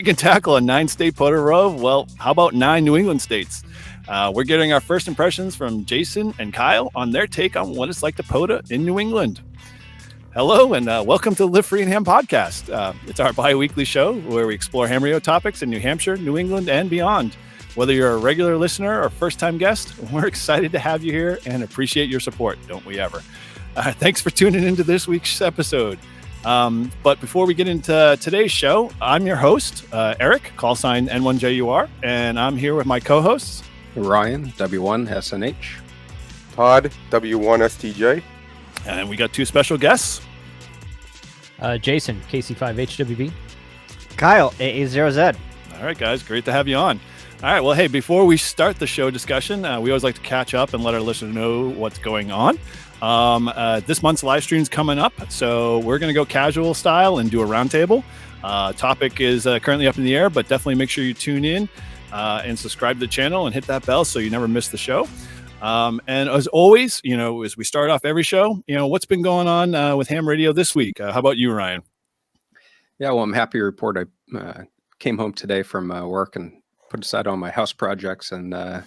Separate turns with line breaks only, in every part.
You can tackle a 9-state POTA row. Well, how about 9 New England states? We're getting our first impressions from Jason and Kyle on their take on what it's like to POTA in New England. Hello, and welcome to the Live Free and Ham podcast. It's our bi-weekly show where we explore ham radio topics in New Hampshire, New England, and beyond. Whether you're a regular listener or first-time guest, we're excited to have you here and appreciate your support, don't we ever? Thanks for tuning into this week's episode. But before we get into today's show, I'm your host, Eric, call sign N1JUR, and I'm here with my co-hosts.
Ryan, W1SNH.
Todd, W1STJ.
And we got 2 special guests.
Jason, KC5HWB.
Kyle, AA0Z.
All right, guys, great to have you on. All right, well, hey, before we start the show discussion, we always like to catch up and let our listeners know what's going on. This month's live stream's coming up, so we're going to go casual style and do a roundtable. Topic is currently up in the air, but definitely make sure you tune in and subscribe to the channel and hit that bell so you never miss the show. And as always, as we start off every show, what's been going on with ham radio this week? How about you, Ryan?
Yeah, well, I'm happy to report I came home today from work and put aside all my house projects and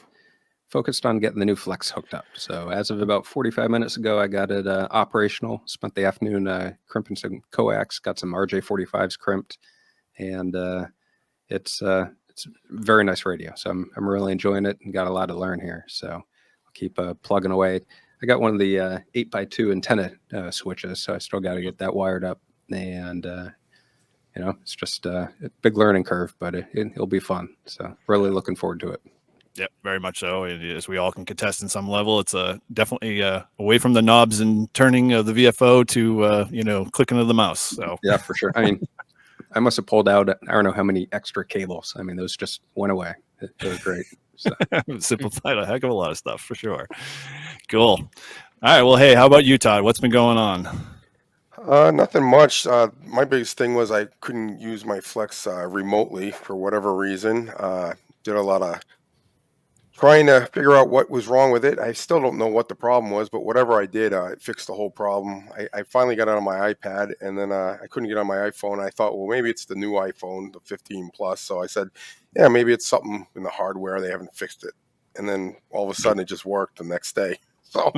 focused on getting the new Flex hooked up. So as of about 45 minutes ago, I got it operational. Spent the afternoon crimping some coax, got some RJ45s crimped, and it's very nice radio. So I'm really enjoying it and got a lot to learn here. So I'll keep plugging away. I got one of the 8x2 antenna switches, so I still got to get that wired up. And it's just a big learning curve, but it'll be fun. So really looking forward to it.
Yep, very much so. As we all can contest in some level, it's definitely away from the knobs and turning the VFO to clicking of the mouse. So
yeah, for sure. I mean, I must have pulled out I don't know how many extra cables. I mean, those just went away. It was great. So.
Simplified a heck of a lot of stuff for sure. Cool. All right. Well, hey, how about you, Todd? What's been going on?
Nothing much. My biggest thing was I couldn't use my Flex remotely for whatever reason. Did a lot of trying to figure out what was wrong with it. I still don't know what the problem was, but whatever I did, it fixed the whole problem. I finally got it on my iPad, and then I couldn't get on my iPhone. I thought, well, maybe it's the new iPhone, the 15 Plus. So I said, yeah, maybe it's something in the hardware. They haven't fixed it. And then all of a sudden it just worked the next day. So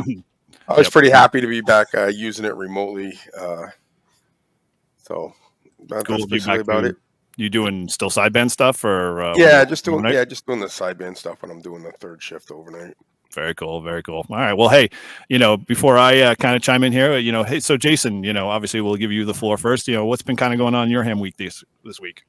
I was pretty happy to be back using it remotely. So that's basically about it.
You doing still sideband stuff or
just doing the sideband stuff when I'm doing the third shift overnight.
Very cool, very cool. All right, well, hey, before I kind of chime in here, hey, so Jason, obviously we'll give you the floor first. What's been kind of going on in your ham week this week?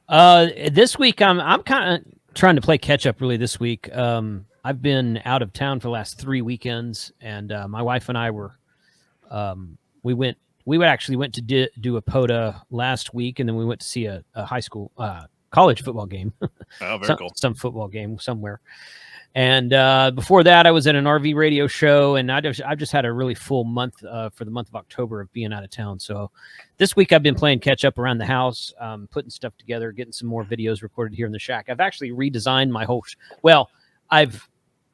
This week I'm kind of trying to play catch up really this week. I've been out of town for the last 3 weekends, and my wife and I were we actually went to do a POTA last week, and then we went to see a high school, college football game.
Oh, very cool.
Some football game somewhere. And before that, I was at an RV radio show, and I've just had a really full month for the month of October of being out of town. So this week I've been playing catch up around the house, putting stuff together, getting some more videos recorded here in the shack. I've actually redesigned my whole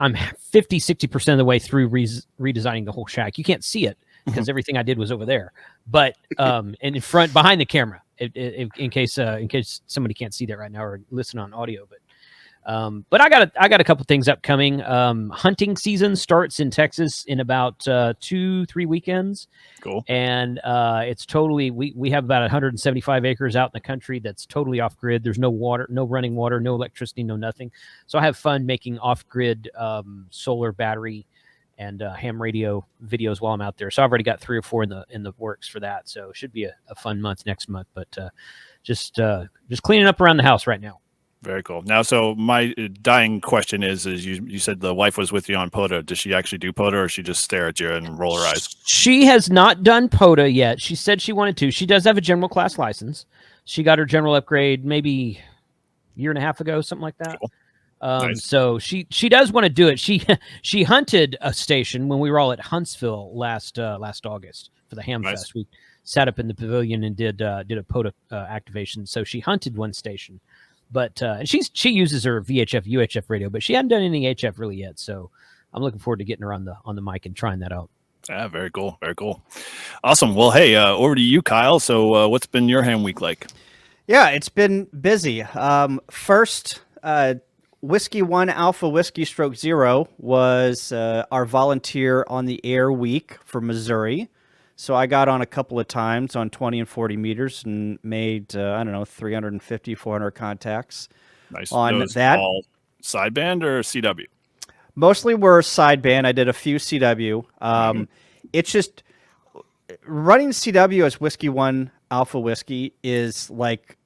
I'm 50-60% of the way through redesigning the whole shack. You can't see it because everything I did was over there, but and in front behind the camera, in case somebody can't see that right now or listen on audio. But I got a couple things upcoming. Hunting season starts in Texas in about 2-3 weekends.
Cool.
And it's totally we have about 175 acres out in the country that's totally off grid. There's no water, no running water, no electricity, no nothing. So I have fun making off grid solar battery and ham radio videos while I'm out there. So I've already got 3 or 4 in the works for that. So it should be a fun month next month. But just cleaning up around the house right now.
Very cool. Now, so my dying question is you said the wife was with you on POTA. Does she actually do POTA, or she just stare at you and roll her eyes?
She has not done POTA yet. She said she wanted to. She does have a general class license. She got her general upgrade maybe a year and a half ago, something like that.
Cool. Nice.
So she does want to do it. She hunted a station when we were all at Huntsville last August for the Ham Fest. We sat up in the pavilion and did a POTA activation. So she hunted one station. But and she uses her VHF UHF radio, but she hadn't done any HF really yet. So I'm looking forward to getting her on the mic and trying that out.
Yeah, very cool, very cool, awesome. Well, hey, over to you, Kyle. So what's been your ham week like?
Yeah, it's been busy. First, Whiskey 1 Alpha Whiskey Stroke 0 was our volunteer on the air week for Missouri. So I got on a couple of times on 20 and 40 meters and made, I don't know, 350, 400 contacts.
Nice.
On
Those
that-
all sideband or CW?
Mostly were sideband. I did a few CW. It's just running CW as Whiskey 1 Alpha Whiskey is like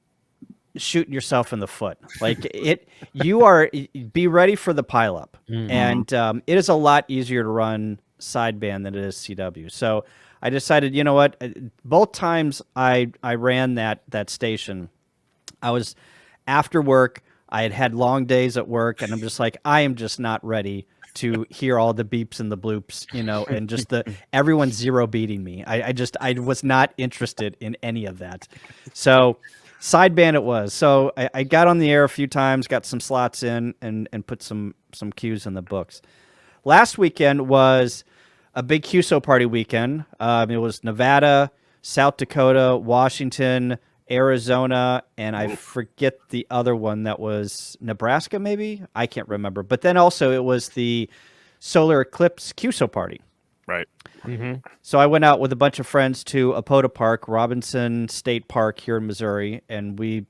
shooting yourself in the foot. Like be ready for the pileup. And it is a lot easier to run sideband than it is CW. So I decided, you know what? Both times I ran that station, I was after work. I had long days at work, and I'm just like, I am just not ready to hear all the beeps and the bloops, and just everyone zero beating me. I was not interested in any of that. So sideband it was. So I got on the air a few times, got some slots in, and put some cues in the books. Last weekend was a big QSO party weekend. It was Nevada, South Dakota, Washington, Arizona, and I forget the other one that was Nebraska, maybe? I can't remember. But then also it was the Solar Eclipse QSO party.
Right.
So I went out with a bunch of friends to Apota Park, Robinson State Park here in Missouri, and we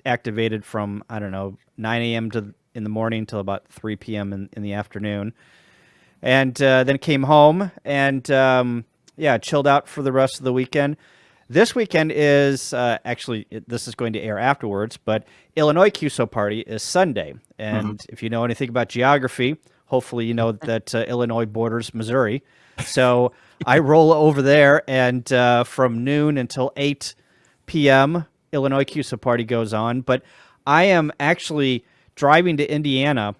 activated from, 9 a.m. in the morning till about 3 p.m. in the afternoon. And then came home and, chilled out for the rest of the weekend. This weekend is this is going to air afterwards, but Illinois QSO party is Sunday. And if you know anything about geography, hopefully you know that Illinois borders Missouri. So I roll over there, and from noon until 8 p.m., Illinois QSO party goes on. But I am actually driving to Indiana,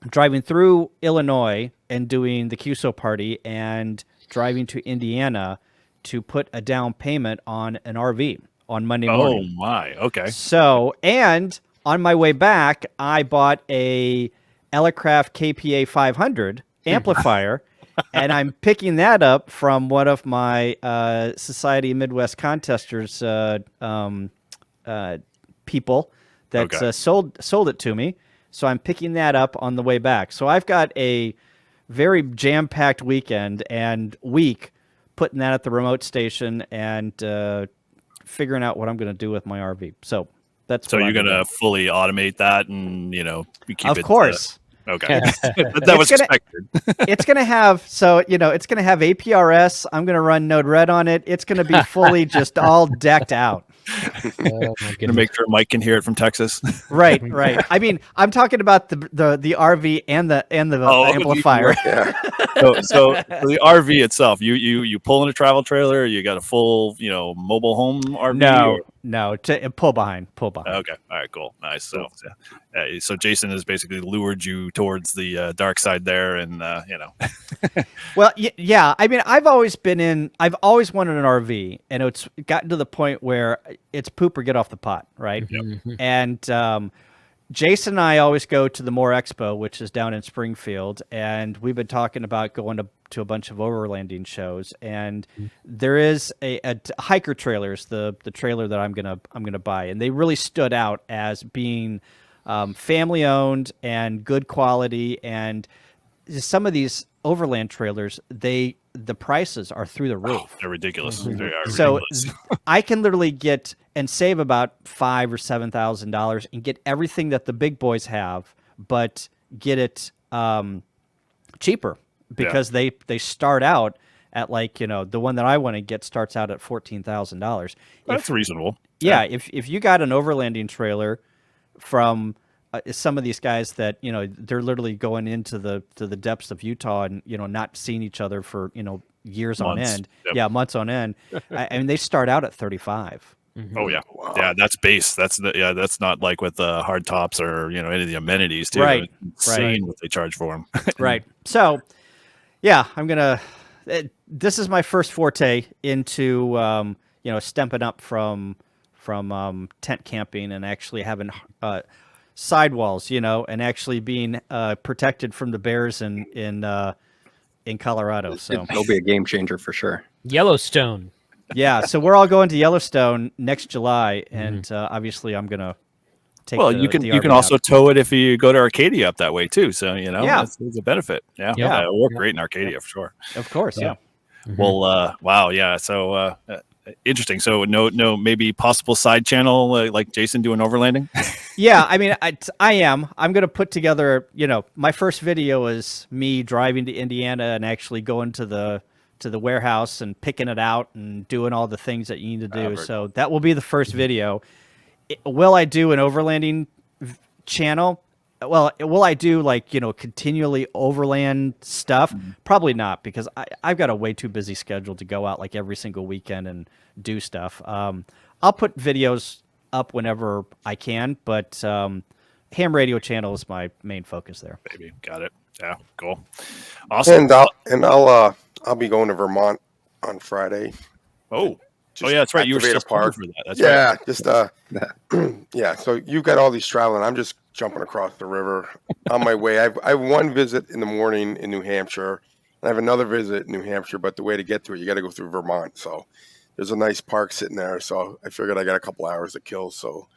driving through Illinois and doing the QSO party, and driving to Indiana to put a down payment on an RV on Monday morning.
Oh my, okay.
So, and on my way back, I bought a Elecraft KPA 500 amplifier, and I'm picking that up from one of my Society of Midwest Contesters people that sold it to me. So I'm picking that up on the way back. So I've got a very jam-packed weekend and week putting that at the remote station and figuring out what I'm going to do with my RV. So that's
So
what
you're
I'm
going
gonna
to fully automate that, and you keep it.
Of course.
Okay. That was expected.
It's going to have, it's going to have APRS. I'm going to run Node-RED on it. It's going to be fully just all decked out.
Oh, my
To make sure Mike can hear it from Texas.
Right. I mean, I'm talking about the RV and the amplifier.
Yeah.
So the RV itself, you pull in a travel trailer, you got a full, mobile home RV?
No, pull behind.
Okay. All right, cool. Nice. So, so Jason has basically lured you towards the dark side there, and
Well, yeah. I mean, I've always wanted an RV, and it's gotten to the point where it's poop or get off the pot, right? And Jason and I always go to the Moore Expo, which is down in Springfield, and we've been talking about going to a bunch of overlanding shows. And there is a hiker trailers, the trailer that I'm gonna buy, and they really stood out as being family owned and good quality. And some of these overland trailers, the prices are through the roof.
they're ridiculous. They are
So
ridiculous.
I can literally get and save about $5,000 or $7,000 and get everything that the big boys have, but get it cheaper because they start out at the one that I want to get starts out at $14,000.
That's reasonable.
Yeah, if you got an overlanding trailer from some of these guys that they're literally going into the depths of Utah and not seeing each other for years on
Months.
end.
Yep.
Yeah, months on end. I mean, they start out at 35.
Oh yeah,
Wow.
yeah. That's base. That's not like with the hard tops or any of the amenities too.
Right,
It's insane what they charge for them.
Right. So, yeah, I'm gonna. This is my first forte into stepping up from tent camping and actually having sidewalls, and actually being protected from the bears in Colorado. So
It'll be a game changer for sure.
Yellowstone.
Yeah, so we're all going to Yellowstone next July, and obviously I'm gonna take.
Well,
the
you can
RV
also
out.
tow it if you go to Arcadia up that way too. So
Yeah.
that's a benefit. Yeah,
Yeah.
it'll work great in Arcadia for sure.
Of course, yeah.
Well, wow, yeah. So interesting. So no, maybe possible side channel like Jason doing overlanding.
Yeah, I mean, I am. I'm going to put together, my first video is me driving to Indiana and actually going to the warehouse and picking it out and doing all the things that you need to do.
very
So that will be the first video. Will I do an overlanding channel? Well, will I do continually overland stuff? Probably not, because I've got a way too busy schedule to go out like every single weekend and do stuff. I'll put videos up whenever I can, but ham radio channel is my main focus there.
Maybe got it. Yeah, cool, awesome.
And I'll be going to Vermont on Friday.
Oh yeah, that's right. You were
activate a
just park
park.
for that. That's
Yeah,
right.
just yeah. So you've got all these traveling. I'm just jumping across the river on my way. I have one visit in the morning in New Hampshire, and I have another visit in New Hampshire. But the way to get to it, you got to go through Vermont. So there's a nice park sitting there. So I figured I got a couple hours to kill. So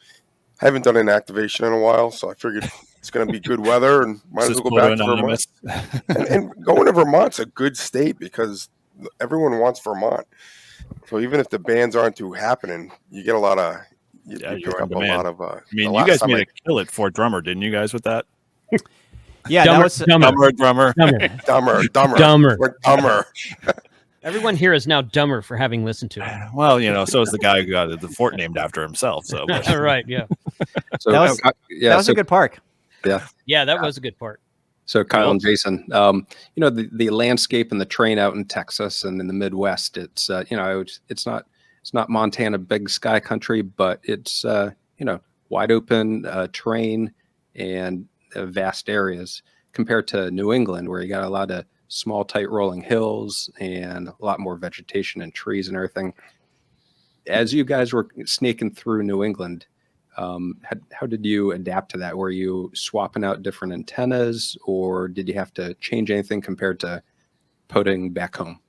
I haven't done an activation in a while. So I figured it's going to be good weather, and might as
This is
well go back to
Photo
Vermont.
Anonymous.
And going to Vermont's a good state because everyone wants Vermont. So even if the bands aren't too happening, you get a lot of you
Yeah,
pick
you're in
up a
demand.
lot of.
I
the
mean, you
last
guys
time
made a kill at Fort Drummer, didn't you guys with that?
Yeah,
Dumber,
that was
dumber,
Drummer.
dumber.
dumber.
Dumber.
We're dumber.
Everyone here is now dumber for having listened to it.
Well, so is the guy who got the fort named after himself. So
All right, yeah.
So
That was-
yeah,
that was
so,
a good park.
Yeah, that was a good part.
so Kyle and Jason, the landscape and the terrain out in Texas and in the Midwest, it's it's not Montana big sky country, but it's wide open terrain and vast areas compared to New England, where you got a lot of small, tight rolling hills and a lot more vegetation and trees and everything. As you guys were sneaking through New England, how did you adapt to that? Were you swapping out different antennas, or did you have to change anything compared to putting back home?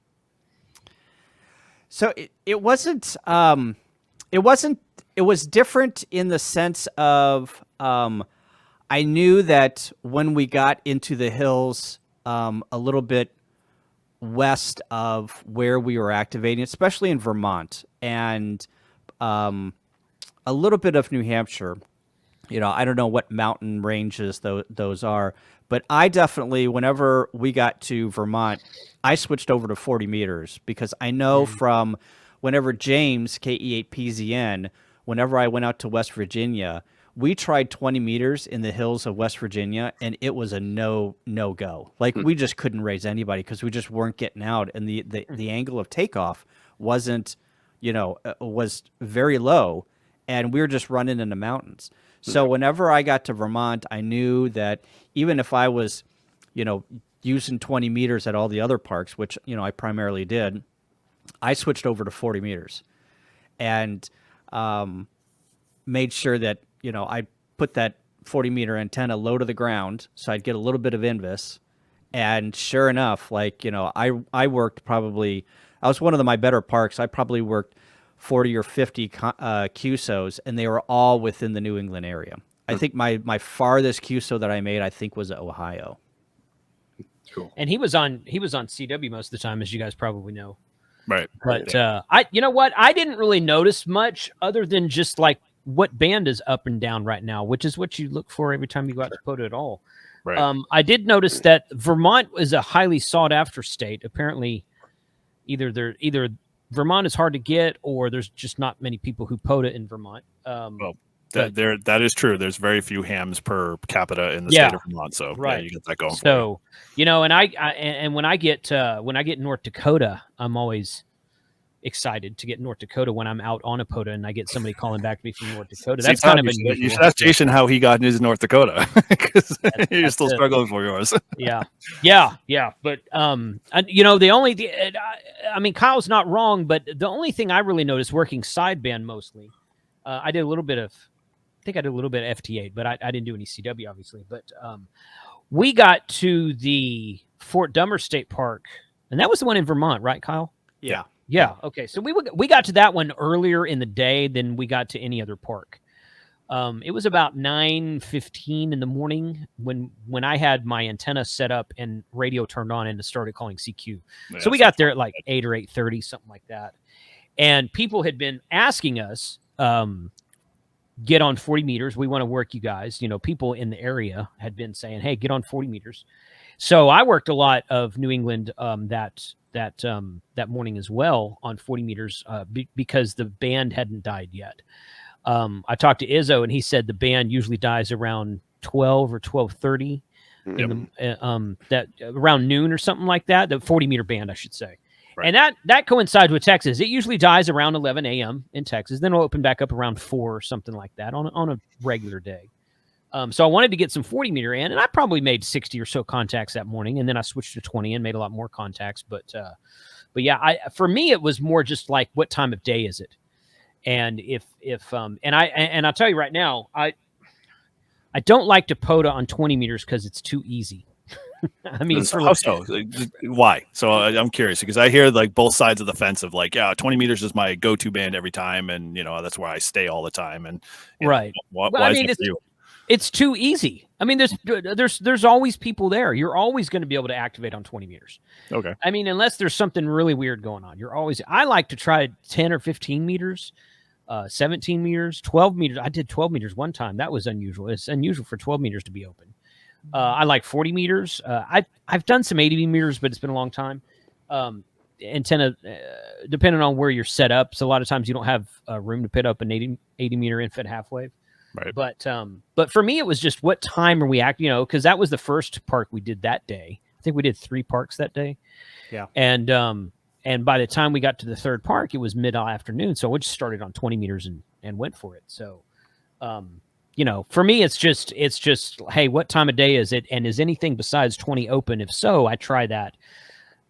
So it wasn't. It was different in the sense of I knew that when we got into the hills, a little bit west of where we were activating, especially in Vermont and a little bit of New Hampshire. I don't know what mountain ranges those are, but I definitely, whenever we got to Vermont, I switched over to 40 meters because I know from whenever James, KE8PZN, whenever I went out to West Virginia, we tried 20 meters in the hills of West Virginia, and it was a no go. Like we just couldn't raise anybody because we just weren't getting out, and the angle of takeoff wasn't, was very low, and we were just running in the mountains. So whenever I got to Vermont, I knew that even if I was, using 20 meters at all the other parks, which, I primarily did, I switched over to 40 meters and made sure that, I put that 40 meter antenna low to the ground so I'd get a little bit of invis. And sure enough, I worked probably, I was one of my better parks. I probably worked 40 or 50 QSOs, and they were all within the New England area. I think my farthest QSO that I made, I think, was Ohio.
Cool.
And he was on CW most of the time, as you guys probably know.
right.
But you know what? I didn't really notice much other than just like what band is up and down right now, which is what you look for every time you go out to POTA at all.
Right.
I did notice that Vermont is a highly sought after state. Apparently, either Vermont is hard to get, or there's just not many people who POTA in Vermont.
That is true. There's very few hams per capita in the
Yeah.
state of Vermont, so
Right.
you get that going.
So, and and when I get North Dakota, I'm always excited to get North Dakota when I'm out on a POTA and I get somebody calling back to me from North Dakota. That's kind of
you
unusual.
should ask Jason how he got his North Dakota because you're
that's
still
it.
struggling for yours.
Yeah. But Kyle's not wrong, but the only thing I really noticed working sideband mostly, I did a little bit of FT8, but I didn't do any CW obviously. But we got to the Fort Dummer State Park, and that was the one in Vermont, right, Kyle?
Yeah.
Yeah. Okay. So we got to that one earlier in the day than we got to any other park. It was about 9:15 in the morning when I had my antenna set up and radio turned on and it started calling CQ.
Yeah,
So we got there at like 8 or 8:30, something like that. And people had been asking us, get on 40 meters. We want to work you guys. People in the area had been saying, hey, get on 40 meters. So I worked a lot of New England that morning as well on 40 meters because the band hadn't died yet. I talked to Izzo and he said the band usually dies around 12 or 12:30 that around noon or something like that. The 40-meter band, I should say. Right. And that coincides with Texas. It usually dies around 11 a.m. in Texas. Then it'll open back up around 4 or something like that on a regular day. So I wanted to get some 40-meter in, and I probably made 60 or so contacts that morning, and then I switched to 20 and made a lot more contacts. But yeah, for me it was more just like, what time of day is it? And I'll tell you right now, I don't like to POTA on 20 meters because it's too easy. I mean,
how so? Why? So I'm curious because I hear like both sides of the fence of like, yeah, 20 meters is my go-to band every time, and that's where I stay all the time. And
right,
why is it for you?
It's too easy. I mean, there's always people there. You're always going to be able to activate on 20 meters.
Okay.
I mean, unless there's something really weird going on, I like to try 10 or 15 meters, 17 meters, 12 meters. I did 12 meters one time. That was unusual. It's unusual for 12 meters to be open. I like 40 meters. I've done some 80 meters, but it's been a long time. Antenna, depending on where you're set up. So a lot of times you don't have room to put up an 80 meter infed half wave.
Right.
But for me, it was just what time are we acting, because that was the first park we did that day. I think we did 3 parks that day.
Yeah.
And by the time we got to the third park, it was mid-afternoon. So we just started on 20 meters and went for it. So, for me, it's just, hey, what time of day is it? And is anything besides 20 open? If so, I try that.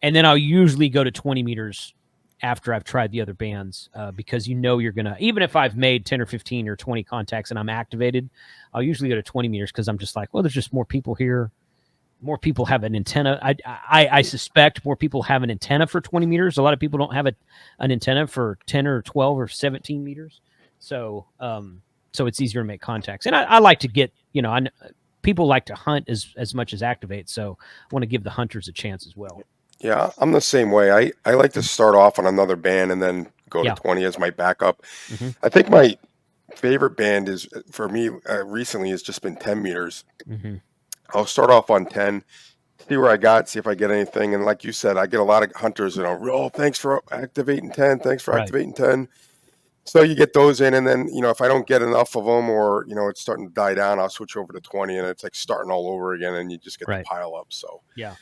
And then I'll usually go to 20 meters after I've tried the other bands, because you're going to, even if I've made 10 or 15 or 20 contacts and I'm activated, I'll usually go to 20 meters because I'm just like, well, there's just more people here. More people have an antenna. I suspect more people have an antenna for 20 meters. A lot of people don't have an antenna for 10 or 12 or 17 meters. So it's easier to make contacts. And I like to get, people like to hunt as much as activate. So I want to give the hunters a chance as well.
Yeah, I'm the same way. I like to start off on another band and then go to 20 as my backup.
Mm-hmm.
I think my favorite band is, for me, recently has just been 10 meters.
Mm-hmm.
I'll start off on 10, see where I got, see if I get anything. And like you said, I get a lot of hunters, oh, thanks for activating 10. Thanks for activating 10. So you get those in. And then, if I don't get enough of them or, it's starting to die down, I'll switch over to 20 and it's like starting all over again and you just get the pile up. So
yeah,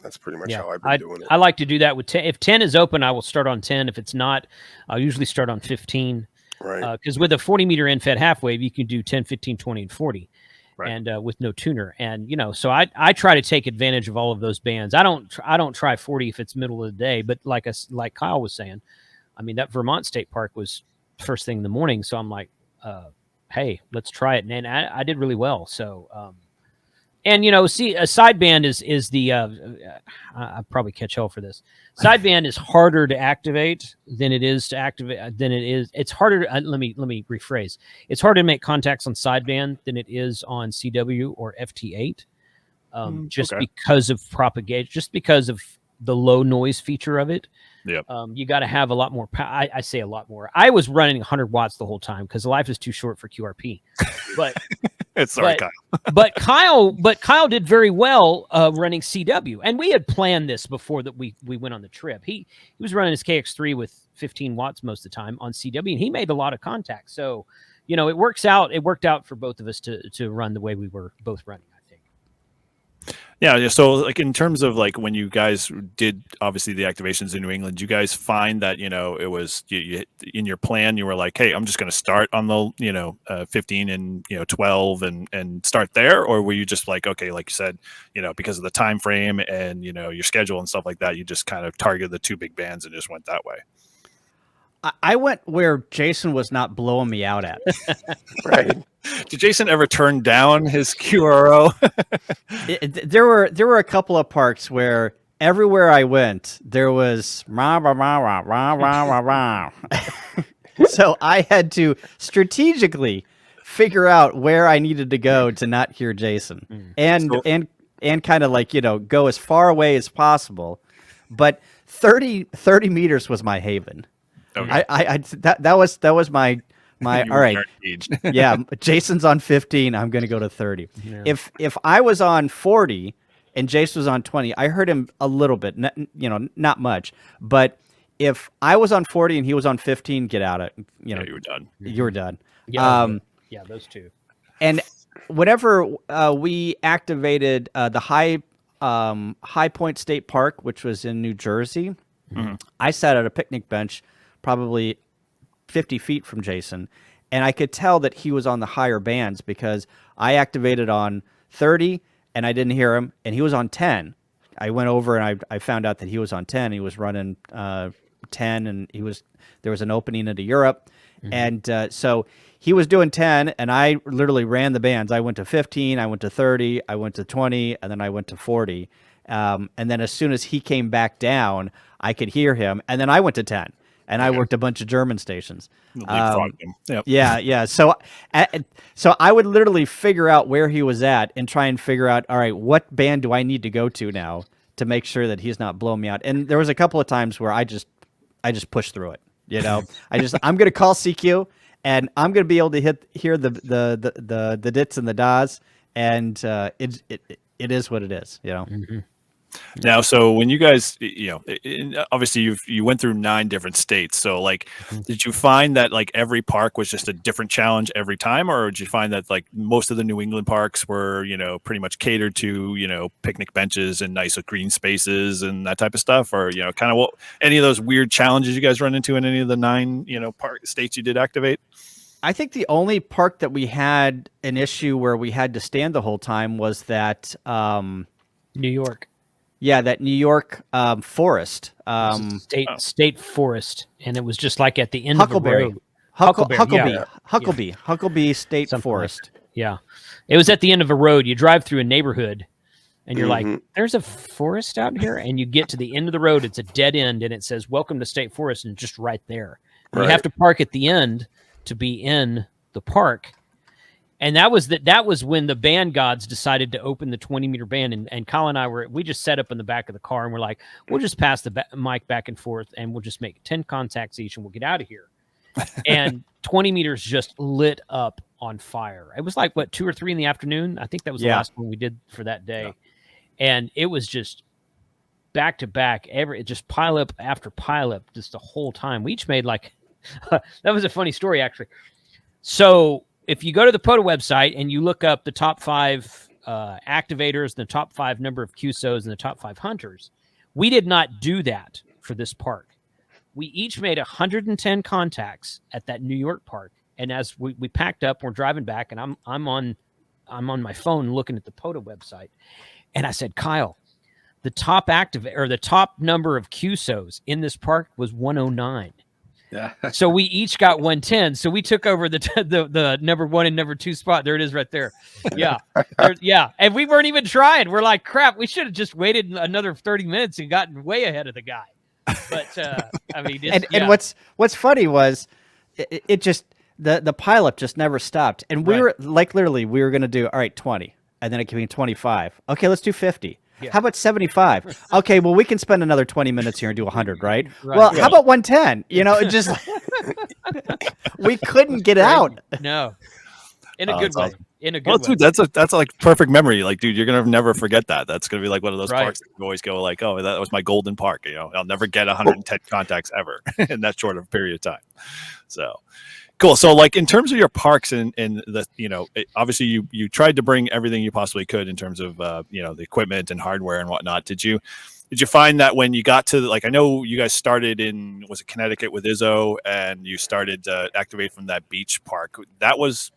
that's pretty much how I've been doing it.
I like to do that with 10. If 10 is open, I will start on 10. If it's not, I'll usually start on 15.
Right.
Because with a 40-meter infed half wave, you can do 10, 15, 20, and 40. Right. And with no tuner. And, so I try to take advantage of all of those bands. I don't try 40 if it's middle of the day, but like Kyle was saying, I mean, that Vermont State Park was first thing in the morning. So I'm like, hey, let's try it. And I did really well. So, see, a sideband is the, I'll probably catch hell for this. Sideband is harder to activate than it is to activate, it's harder. Let me rephrase. It's harder to make contacts on sideband than it is on CW or FT8. Because of propagation, just because of the low noise feature of it.
Yep.
You got to have a lot more power. I say a lot more. I was running 100 watts the whole time because life is too short for QRP. But
Kyle.
but Kyle did very well running CW, and we had planned this before that we went on the trip. He was running his KX3 with 15 watts most of the time on CW, and he made a lot of contacts. So, it works out. It worked out for both of us to run the way we were both running.
Yeah. So like in terms of like when you guys did obviously the activations in New England, you guys find that, it was you in your plan, you were like, hey, I'm just going to start on the, 15 and, 12 and start there. Or were you just like, okay, like you said, because of the time frame and, your schedule and stuff like that, you just kind of targeted the 2 big bands and just went that way?
I went where Jason was not blowing me out at.
Right.
Did Jason ever turn down his QRO?
There were a couple of parks where, everywhere I went, there was rah rah rah rah rah rah rah rah. So I had to strategically figure out where I needed to go to not hear Jason, and
So-
and kind of like go as far away as possible. But 30 meters was my haven.
Okay.
That was my
You
all
were
right.
very engaged.
Yeah, Jason's on 15. I'm going to go to 30.
Yeah.
If I was on 40 and Jason was on 20, I heard him a little bit, not much. But if I was on 40 and he was on 15, get out of
Yeah, you were done.
you're done.
Yeah, yeah, those two.
And whenever we activated the High Point State Park, which was in New Jersey, I sat at a picnic bench, probably 50 feet from Jason, and I could tell that he was on the higher bands because I activated on 30 and I didn't hear him, and he was on 10. I went over and I found out that he was on 10. He was running 10, and there was an opening into Europe, and so he was doing 10, and I literally ran the bands. I went to 15, I went to 30, I went to 20, and then I went to 40. And then as soon as he came back down, I could hear him, and then I went to 10. And I worked a bunch of German stations.
Leapfrogged him. Yep.
Yeah. So I would literally figure out where he was at and try and figure out, all right, what band do I need to go to now to make sure that he's not blowing me out? And there was a couple of times where I just pushed through it. I'm going to call CQ, and I'm going to be able to hear the dits and the das, and it is what it is.
Now, so when you guys, obviously you went through 9 different states. So like, did you find that like every park was just a different challenge every time, or did you find that like most of the New England parks were, pretty much catered to, picnic benches and nice green spaces and that type of stuff, or kind of what any of those weird challenges you guys run into in any of the 9 park states you did activate?
I think the only park that we had an issue where we had to stand the whole time was that
New York.
Yeah, that New York forest.
State forest, and it was just like at the end of the
Huckleberry.
road. Huckleberry,
Huckleberry State
Something like
Forest.
Yeah, it was at the end of a road. You drive through a neighborhood, and you're like,
Mhm.
"There's a forest out here," and you get to the end of the road. It's a dead end, and it says "Welcome to State Forest," and just right there. And
Right.
you have to park at the end to be in the park. And that was when the band gods decided to open the 20-meter band, and Colin and I we just set up in the back of the car, and we're like, we'll just pass the mic back and forth, and we'll just make 10 contacts each, and we'll get out of here. And 20 meters just lit up on fire. It was like 2 or 3 in the afternoon. I think that was the last one we did for that day, and it was just back to back. It just pile up after pile up, just the whole time. We each made like that was a funny story actually. So if you go to the POTA website and you look up the top 5 activators, the top 5 number of QSOs, and the top 5 hunters, we did not do that for this park. We each made 110 contacts at that New York park, and as we packed up, we're driving back, and I'm on my phone looking at the POTA website, and I said, Kyle, the top the top number of QSOs in this park was 109.
Yeah.
So we each got 110. So we took over the number 1 and number 2 spot. There it is right there. Yeah. Yeah. And we weren't even trying. We're like, crap, we should have just waited another 30 minutes and gotten way ahead of the guy. But I mean,
And what's funny was it just the pileup just never stopped. And we were like, literally, we were going to do, all right, 20. And then it became 25. Okay, let's do 50.
Yeah.
How about 75? Okay, well, we can spend another 20 minutes here and do 100, right?
Right.
Well, how about 110? It just, we couldn't get out.
No. In a
Oh,
good
that's
way.
awesome.
In a good
Well,
way.
dude, that's like perfect memory. Like, dude, you're gonna never forget that. That's gonna be like one of those
Right.
parks that you always go like, oh, that was my golden park. I'll never get 110 contacts ever in that short of a period of time. So cool. So like in terms of your parks and the obviously you tried to bring everything you possibly could in terms of the equipment and hardware and whatnot. Did you find that when you got to I know you guys started in Connecticut with Izzo, and you started to activate from that beach park? That was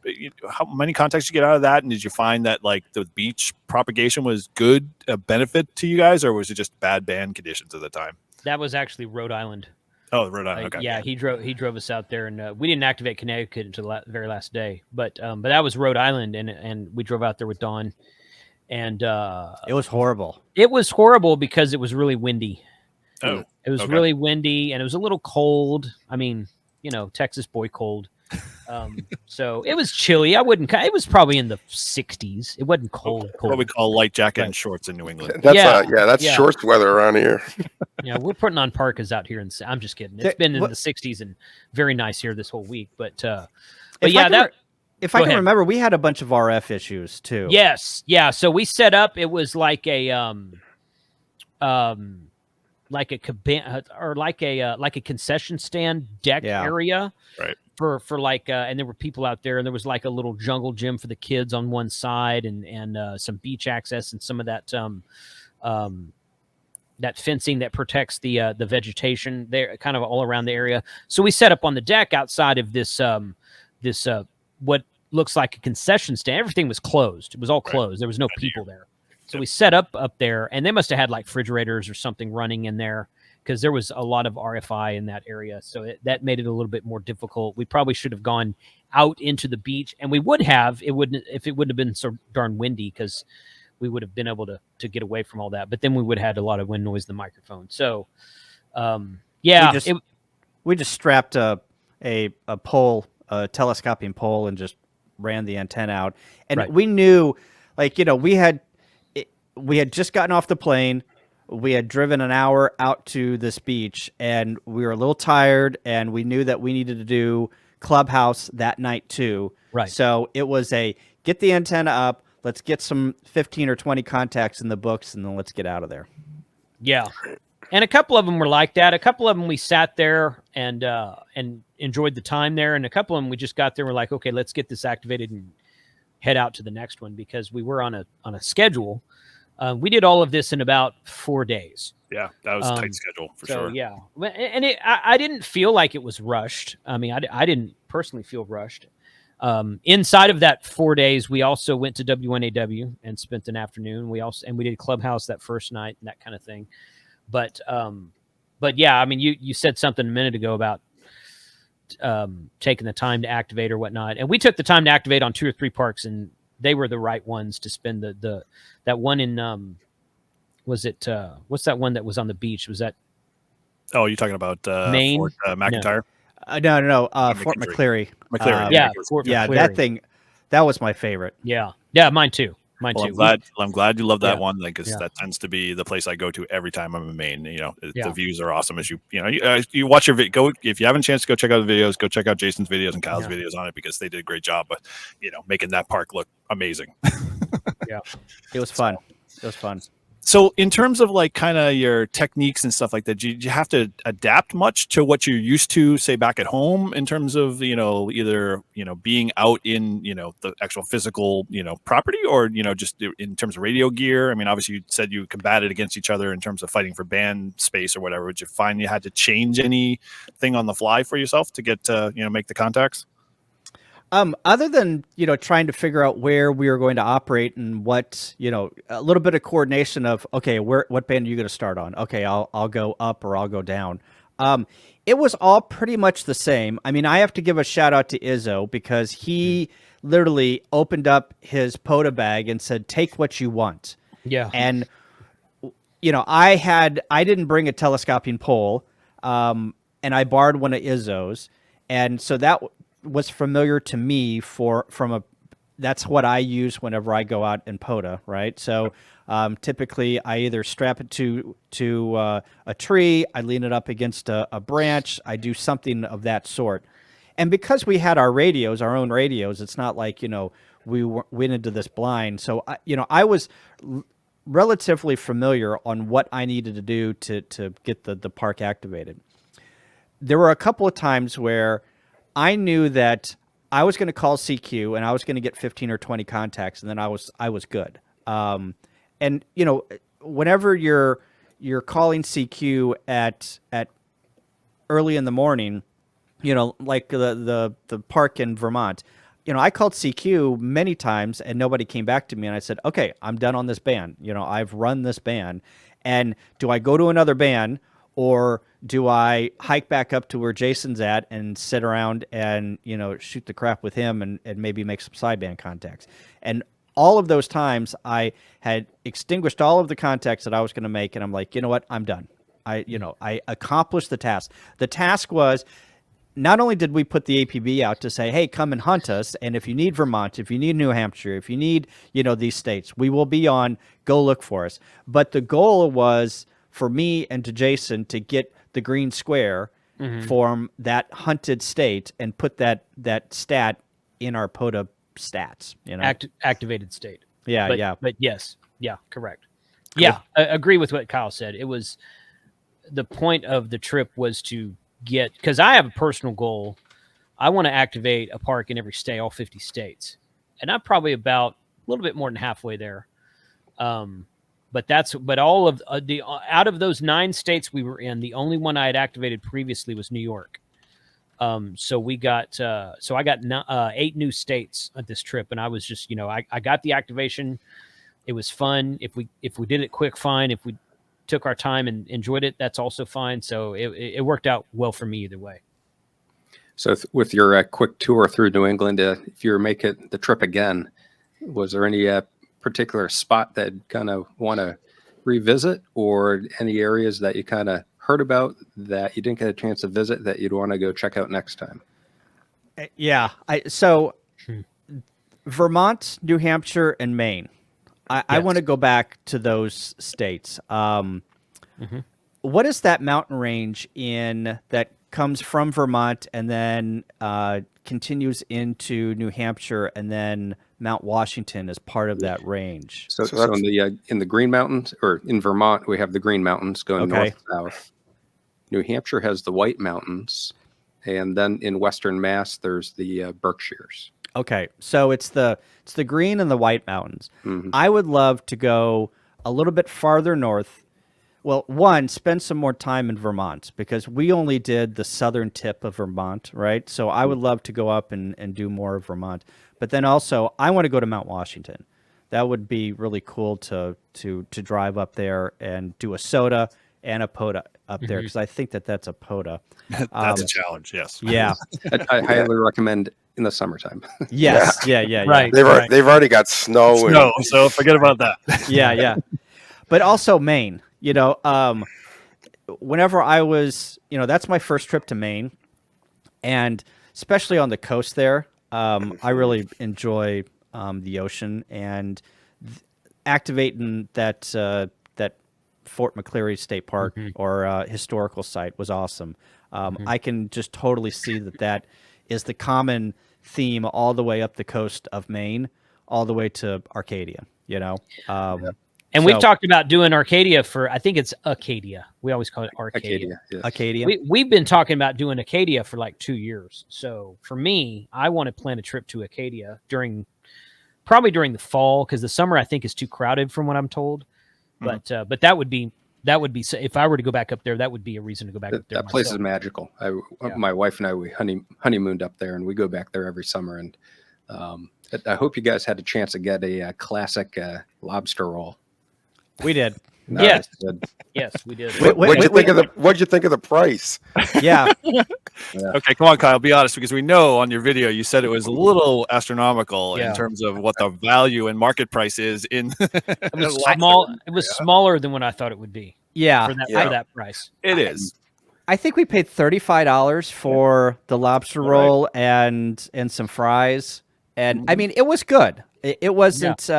how many contacts did you get out of that? And did you find that like the beach propagation was good, a benefit to you guys, or was it just bad band conditions at the time?
That was actually Rhode Island.
Oh, Rhode Island. Okay.
Yeah, he drove us out there, and we didn't activate Connecticut until the very last day. But that was Rhode Island, and we drove out there with Dawn, And
It was horrible.
it was horrible because it was really windy.
Oh,
It was
okay.
really windy and it was a little cold. I mean, Texas boy cold. So it was chilly. It was probably in the 60s. It wasn't cold.
what we call light jacket
Right.
and shorts in New England.
That's
Yeah,
that's
yeah.
shorts weather around here.
Yeah, we're putting on parkas out here, and I'm just kidding. It's been in the 60s and very nice here this whole week. But
If
yeah,
I can
that.
if
Go
I can
ahead.
remember, we had a bunch of RF issues too.
Yes, yeah. So we set up. It was like a like a cabana or like a concession stand deck
Yeah.
area,
Right.
For like and there were people out there, and there was like a little jungle gym for the kids on one side, and some beach access and some of that that fencing that protects the vegetation there, kind of all around the area. So we set up on the deck outside of this what looks like a concession stand. Everything was closed. It was all closed. There was no people there. So we set up there, and they must have had like refrigerators or something running in there because there was a lot of RFI in that area. So that made it a little bit more difficult. We probably should have gone out into the beach, and we would have. It wouldn't have been so darn windy because we would have been able to get away from all that. But then we would have had a lot of wind noise in the microphone. So yeah,
We just strapped a pole, a telescoping pole, and just ran the antenna out. And
Right.
we knew, like, we had just gotten off the plane. We had driven an hour out to this beach, and we were a little tired, and we knew that we needed to do Clubhouse that night too.
Right.
So it was get the antenna up, let's get some 15 or 20 contacts in the books, and then let's get out of there.
Yeah. And a couple of them were like that. A couple of them we sat there and enjoyed the time there. And a couple of them we just got there and were like, okay, let's get this activated and head out to the next one because we were on a schedule. We did all of this in about 4 days.
Yeah, that was a tight schedule for
So
sure.
yeah, and I didn't feel like it was rushed. I mean, I didn't personally feel rushed. Inside of that 4 days, we also went to W1AW and spent an afternoon. We did Clubhouse that first night and that kind of thing. But yeah, I mean, you said something a minute ago about taking the time to activate or whatnot, and we took the time to activate on 2 or 3 parks, and they were the right ones to spend that one in was it what's that one that was on the beach? Was that
Oh, you're talking about
Maine?
Fort McIntyre?
No, Fort
McCleary.
McCleary.
McCleary.
yeah,
Fort
Fort
Yeah,
McCleary.
that thing, that was my favorite.
Yeah, mine too.
Well,
too.
I'm glad you love that
Yeah.
one because
Yeah.
that tends to be the place I go to every time I'm in Maine.
Yeah.
The views are awesome. As you watch your video, if you haven't a chance to go check out the videos, go check out Jason's videos and Kyle's
Yeah.
videos on it because they did a great job. But making that park look amazing.
It was fun. It was fun.
So in terms of like kind of your techniques and stuff like that, do you have to adapt much to what you're used to, say back at home in terms of, either, being out in, the actual physical, property or, just in terms of radio gear? I mean, obviously you said you combated against each other in terms of fighting for band space or whatever. Would you find you had to change anything on the fly for yourself to get to, make the contacts?
Other than, trying to figure out where we were going to operate and what, a little bit of coordination of, okay, what band are you going to start on? Okay, I'll go up or I'll go down. It was all pretty much the same. I mean, I have to give a shout out to Izzo because he literally opened up his POTA bag and said, take what you want.
Yeah.
And, I didn't bring a telescoping pole, and I borrowed one of Izzo's. And so that was familiar to me that's what I use whenever I go out in POTA, right? So typically I either strap it to a tree, I lean it up against a branch, I do something of that sort. And because we had our own radios, it's not like, we went into this blind. So, I was relatively familiar on what I needed to do to get the park activated. There were a couple of times where I knew that I was going to call CQ and I was going to get 15 or 20 contacts, and then I was good. And whenever you're calling CQ at early in the morning, like the park in Vermont, I called CQ many times and nobody came back to me, and I said, okay, I'm done on this band. I've run this band, and do I go to another band? Or do I hike back up to where Jason's at and sit around and, shoot the crap with him and maybe make some sideband contacts? And all of those times I had extinguished all of the contacts that I was going to make, and I'm like, you know what, I'm done. I accomplished the task. The task was, not only did we put the APB out to say, hey, come and hunt us, and if you need Vermont, if you need New Hampshire, if you need, these states, we will be on, go look for us. But the goal was for me and to Jason to get the green square from that hunted state and put that stat in our POTA stats,
Activated state.
Yeah,
But yes. Yeah, correct. Cool. Yeah, I agree with what Kyle said. It was, the point of the trip was to get, because I have a personal goal. I want to activate a park in every state, all 50 states. And I'm probably about a little bit more than halfway there. But all of out of those 9 states we were in, the only one I had activated previously was New York. So I got 8 new states at this trip, and I was just, I got the activation. It was fun. If we did it quick, fine. If we took our time and enjoyed it, that's also fine. So it worked out well for me either way.
So with your quick tour through New England, if you were making the trip again, was there any particular spot that kind of want to revisit, or any areas that you kind of heard about that you didn't get a chance to visit that you'd want to go check out next time?
Yeah. Vermont, New Hampshire, and Maine. I want to go back to those states. What is that mountain range in that comes from Vermont and then continues into New Hampshire, and then Mount Washington is part of that range?
So in the Green Mountains, or in Vermont, we have the Green Mountains going north and south. New Hampshire has the White Mountains, and then in Western Mass, there's the Berkshires.
Okay, so it's the Green and the White Mountains. I would love to go a little bit farther north. Well, one, spend some more time in Vermont, because we only did the southern tip of Vermont, right? So I would love to go up and do more of Vermont. But then also, I want to go to Mount Washington. That would be really cool to drive up there and do a SOTA and a POTA up there, because I think that's a POTA.
That's a challenge, yes.
Yeah.
I highly recommend in the summertime.
Yes. Yeah.
Right.
They've already got snow.
So forget about that.
Yeah. But also Maine, whenever I was, that's my first trip to Maine, and especially on the coast there, I really enjoy the ocean, and activating that Fort McCleary State Park or historical site was awesome. I can just totally see that is the common theme all the way up the coast of Maine, all the way to Arcadia,
And we've talked about doing Arcadia I think it's Acadia. We always call it Arcadia.
Yes.
Acadia.
We've been talking about doing Acadia for like 2 years. So for me, I want to plan a trip to Acadia probably during the fall, because the summer I think is too crowded from what I'm told. But that would be, if I were to go back up there, that would be a reason to go back up there.
That place is magical. My wife and I, we honeymooned up there, and we go back there every summer. And I hope you guys had a chance to get a classic lobster roll.
We did.
Yes, we did.
What'd you think of the price?
Yeah.
Okay, come on, Kyle. Be honest, because we know on your video you said it was a little astronomical in terms of what the value and market price is in.
It was small. It was smaller than what I thought it would be.
Yeah.
For that price.
It is.
I think we paid $35 for the lobster roll and some fries, and I mean, it was good. It wasn't.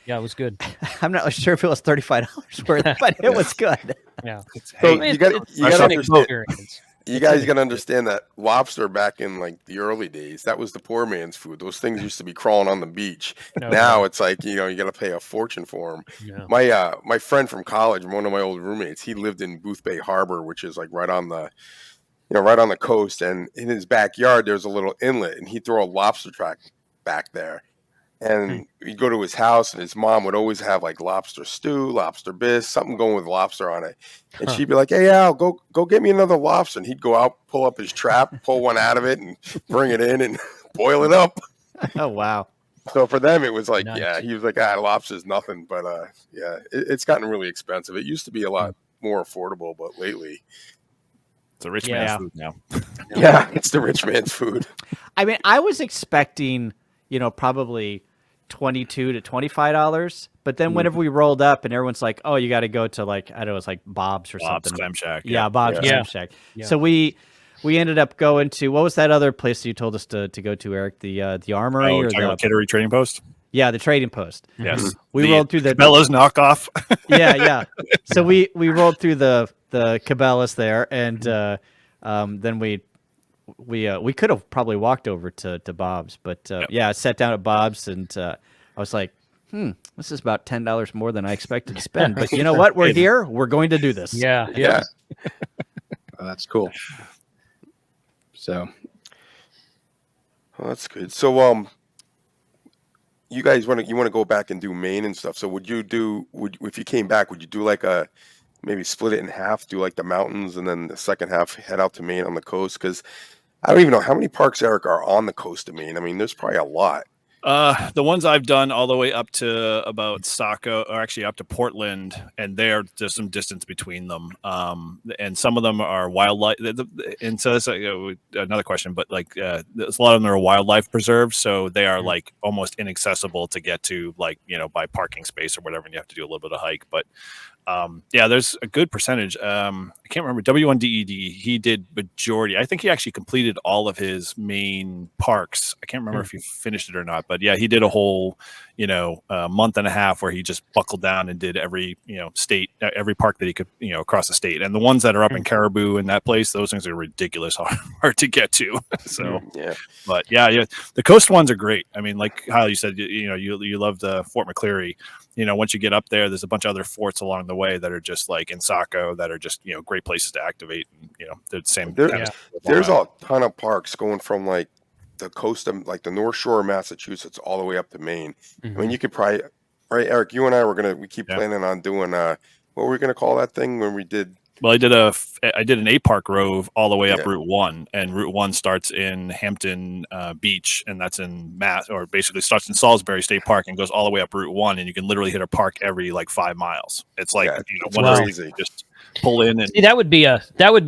Yeah, it was good.
I'm not sure if it was $35 worth, but it was good.
Yeah.
So you got
to
you guys got to understand that lobster back in like the early days, that was the poor man's food. Those things used to be crawling on the beach. Now it's like, you got to pay a fortune for them. Yeah. My friend from college, one of my old roommates, he lived in Boothbay Harbor, which is like right on the coast. And in his backyard, there's a little inlet, and he'd throw a lobster trap back there. And we'd go to his house, and his mom would always have like lobster stew, lobster bisque, something going with lobster on it. And she'd be like, "Hey, Al, go get me another lobster." And he'd go out, pull up his trap, pull one out of it, and bring it in and boil it up.
Oh, wow.
So for them, it was like,
Nice.
he was like, lobster's nothing. But it's gotten really expensive. It used to be a lot more affordable, but lately,
It's a rich man's food now.
it's the rich man's food.
I mean, I was expecting, probably $22 to $25. But then whenever we rolled up and everyone's like, oh, you got to go to like, I don't know, it's like Bob's or
Bob's
something.
Clam Shack.
Yeah, Bob's
Yeah.
Clam Shack.
Yeah.
So we ended up going to, what was that other place you told us to go to, Eric? The Armory
Oh,
or
talking about
the,
Kittery Trading Post.
the Trading Post.
Yes,
We rolled through the
Cabela's knockoff.
yeah. So we rolled through the Cabela's there, and then we could have probably walked over to Bob's, but I sat down at Bob's, and I was like, this is about $10 more than I expected to spend. But you know what? We're here. We're going to do this.
Yeah.
Yeah.
Oh, that's cool. So
Well, that's good. So, you guys want to go back and do Maine and stuff. So would if you came back, would you do like maybe split it in half, do like the mountains and then the second half head out to Maine on the coast? Because I don't even know how many parks, Eric, are on the coast of Maine. I mean, there's probably a lot.
The ones I've done all the way up to about Saco, or actually up to Portland, and there's some distance between them. And some of them are wildlife. And so that's another question, but like there's a lot of them are wildlife preserves, so they are like almost inaccessible to get to, like, by parking space or whatever, and you have to do a little bit of hike. But there's a good percentage. I can't remember. W1DED, he did majority. I think he actually completed all of his main parks. I can't remember if he finished it or not, but yeah, he did a whole, month and a half where he just buckled down and did every, state, every park that he could, across the state. And the ones that are up in Caribou and that place, those things are ridiculous hard to get to. So,
Yeah.
but yeah, the coast ones are great. I mean, like Kyle, you said, you love the Fort McCleary. Once you get up there, there's a bunch of other forts along the way that are just like in Saco that are just, great places to activate. And, they're the same.
There's a ton of parks going from like the coast of like the North Shore of Massachusetts all the way up to Maine. I mean, you could probably, right, Eric, you and I we keep planning on doing, what were we going to call that thing when we did?
Well, I did an 8-park rove all the way up Route 1, and Route 1 starts in Hampton Beach, and that's in or basically starts in Salisbury State Park and goes all the way up Route 1, and you can literally hit a park every like 5 miles. It's like one of those just pull in and
See, that would be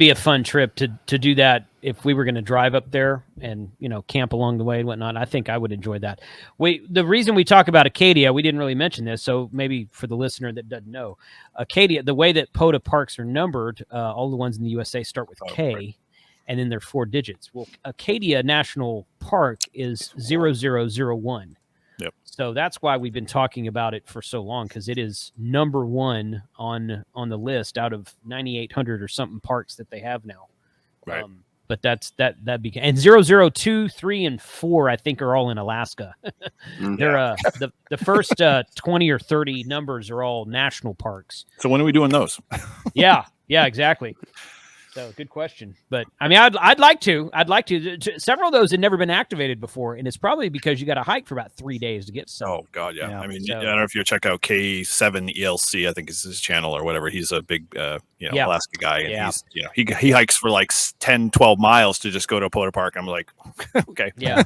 a fun trip to do that if we were going to drive up there and camp along the way and whatnot. I think I would enjoy that. The reason we talk about Acadia, we didn't really mention this, so maybe for the listener that doesn't know, Acadia, the way that POTA parks are numbered, all the ones in the USA start with K, right, and then they're 4 digits. Well, Acadia National Park is 0001.
Yep.
So that's why we've been talking about it for so long, because it is number 1 on the list out of 9,800 or something parks that they have now.
Right.
But that became, and 002, 3, and 4 I think are all in Alaska. They're the first 20 or 30 numbers are all national parks.
So when are we doing those?
Yeah, exactly. So good question, but I mean, I'd like to. Several of those had never been activated before, and it's probably because you got to hike for about 3 days to get some.
Oh God, yeah. I mean,
so,
I don't know if you check out K7 ELC, I think is his channel or whatever. He's a big, Alaska guy, and he's, he hikes for like 10, 12 miles to just go to a POTA park. I'm like, okay,
yeah.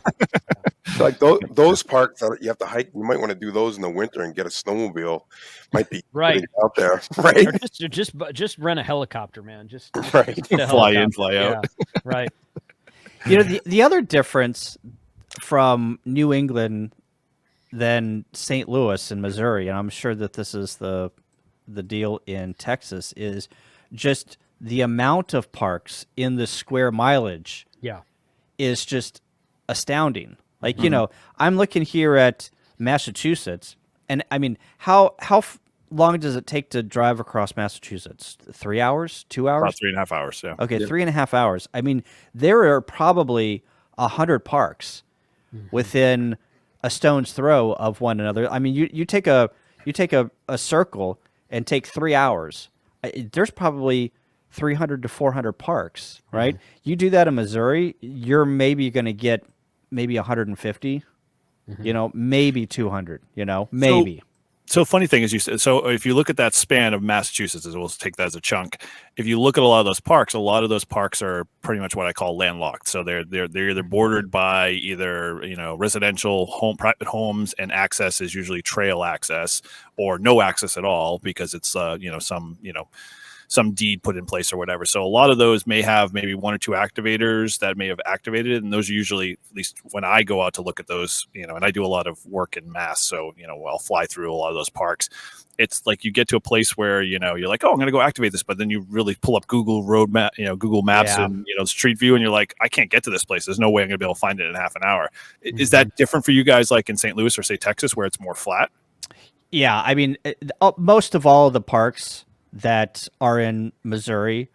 So like those parks that you have to hike, you might want to do those in the winter and get a snowmobile. Might be
right
out there, right?
Or just rent a helicopter, man. Just
right.
Fly in, fly out.
Yeah, right.
The other difference from New England than St. Louis in Missouri, and I'm sure that this is the deal in Texas, is just the amount of parks in the square mileage.
Yeah,
is just astounding. Like, I'm looking here at Massachusetts, and I mean, how long does it take to drive across Massachusetts? 3 hours? 2 hours?
About 3.5 hours, yeah.
Okay, 3.5 hours. I mean, there are probably 100 parks within a stone's throw of one another. I mean, you take a circle and take 3 hours. There's probably 300 to 400 parks, right? You do that in Missouri, you're maybe going to get maybe 150, maybe 200, maybe.
So funny thing is, you said, so if you look at that span of Massachusetts, as we'll take that as a chunk, if you look at a lot of those parks are pretty much what I call landlocked. So they're either bordered by either, residential private homes, and access is usually trail access, or no access at all because it's, some deed put in place or whatever. So a lot of those may have maybe 1 or 2 activators that may have activated it, and those are usually, at least when I go out to look at those, and I do a lot of work in Mass, so I'll fly through a lot of those parks. It's like you get to a place where you're like, oh, I'm going to go activate this, but then you really pull up Google Road Map, Google Maps,
Yeah.
and Street View, and you're like, I can't get to this place. There's no way I'm going to be able to find it in half an hour. Is that different for you guys, like in St. Louis or say Texas, where it's more flat?
Yeah, I mean, most of all of the parks that are in Missouri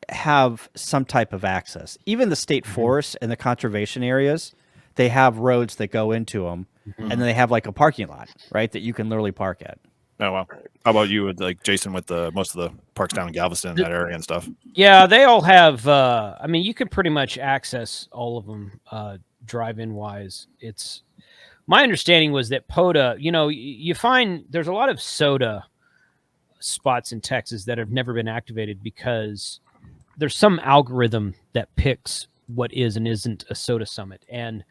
have some type of access. Even the state forests and the conservation areas, they have roads that go into them, and then they have like a parking lot, right, that you can literally park at.
Oh, wow. How about you, with like Jason, with most of the parks down in Galveston, that area and stuff?
Yeah, they all have. I mean, you can pretty much access all of them drive-in wise. It's my understanding was that POTA. You find there's a lot of soda spots in Texas that have never been activated because there's some algorithm that picks what is and isn't a soda summit, and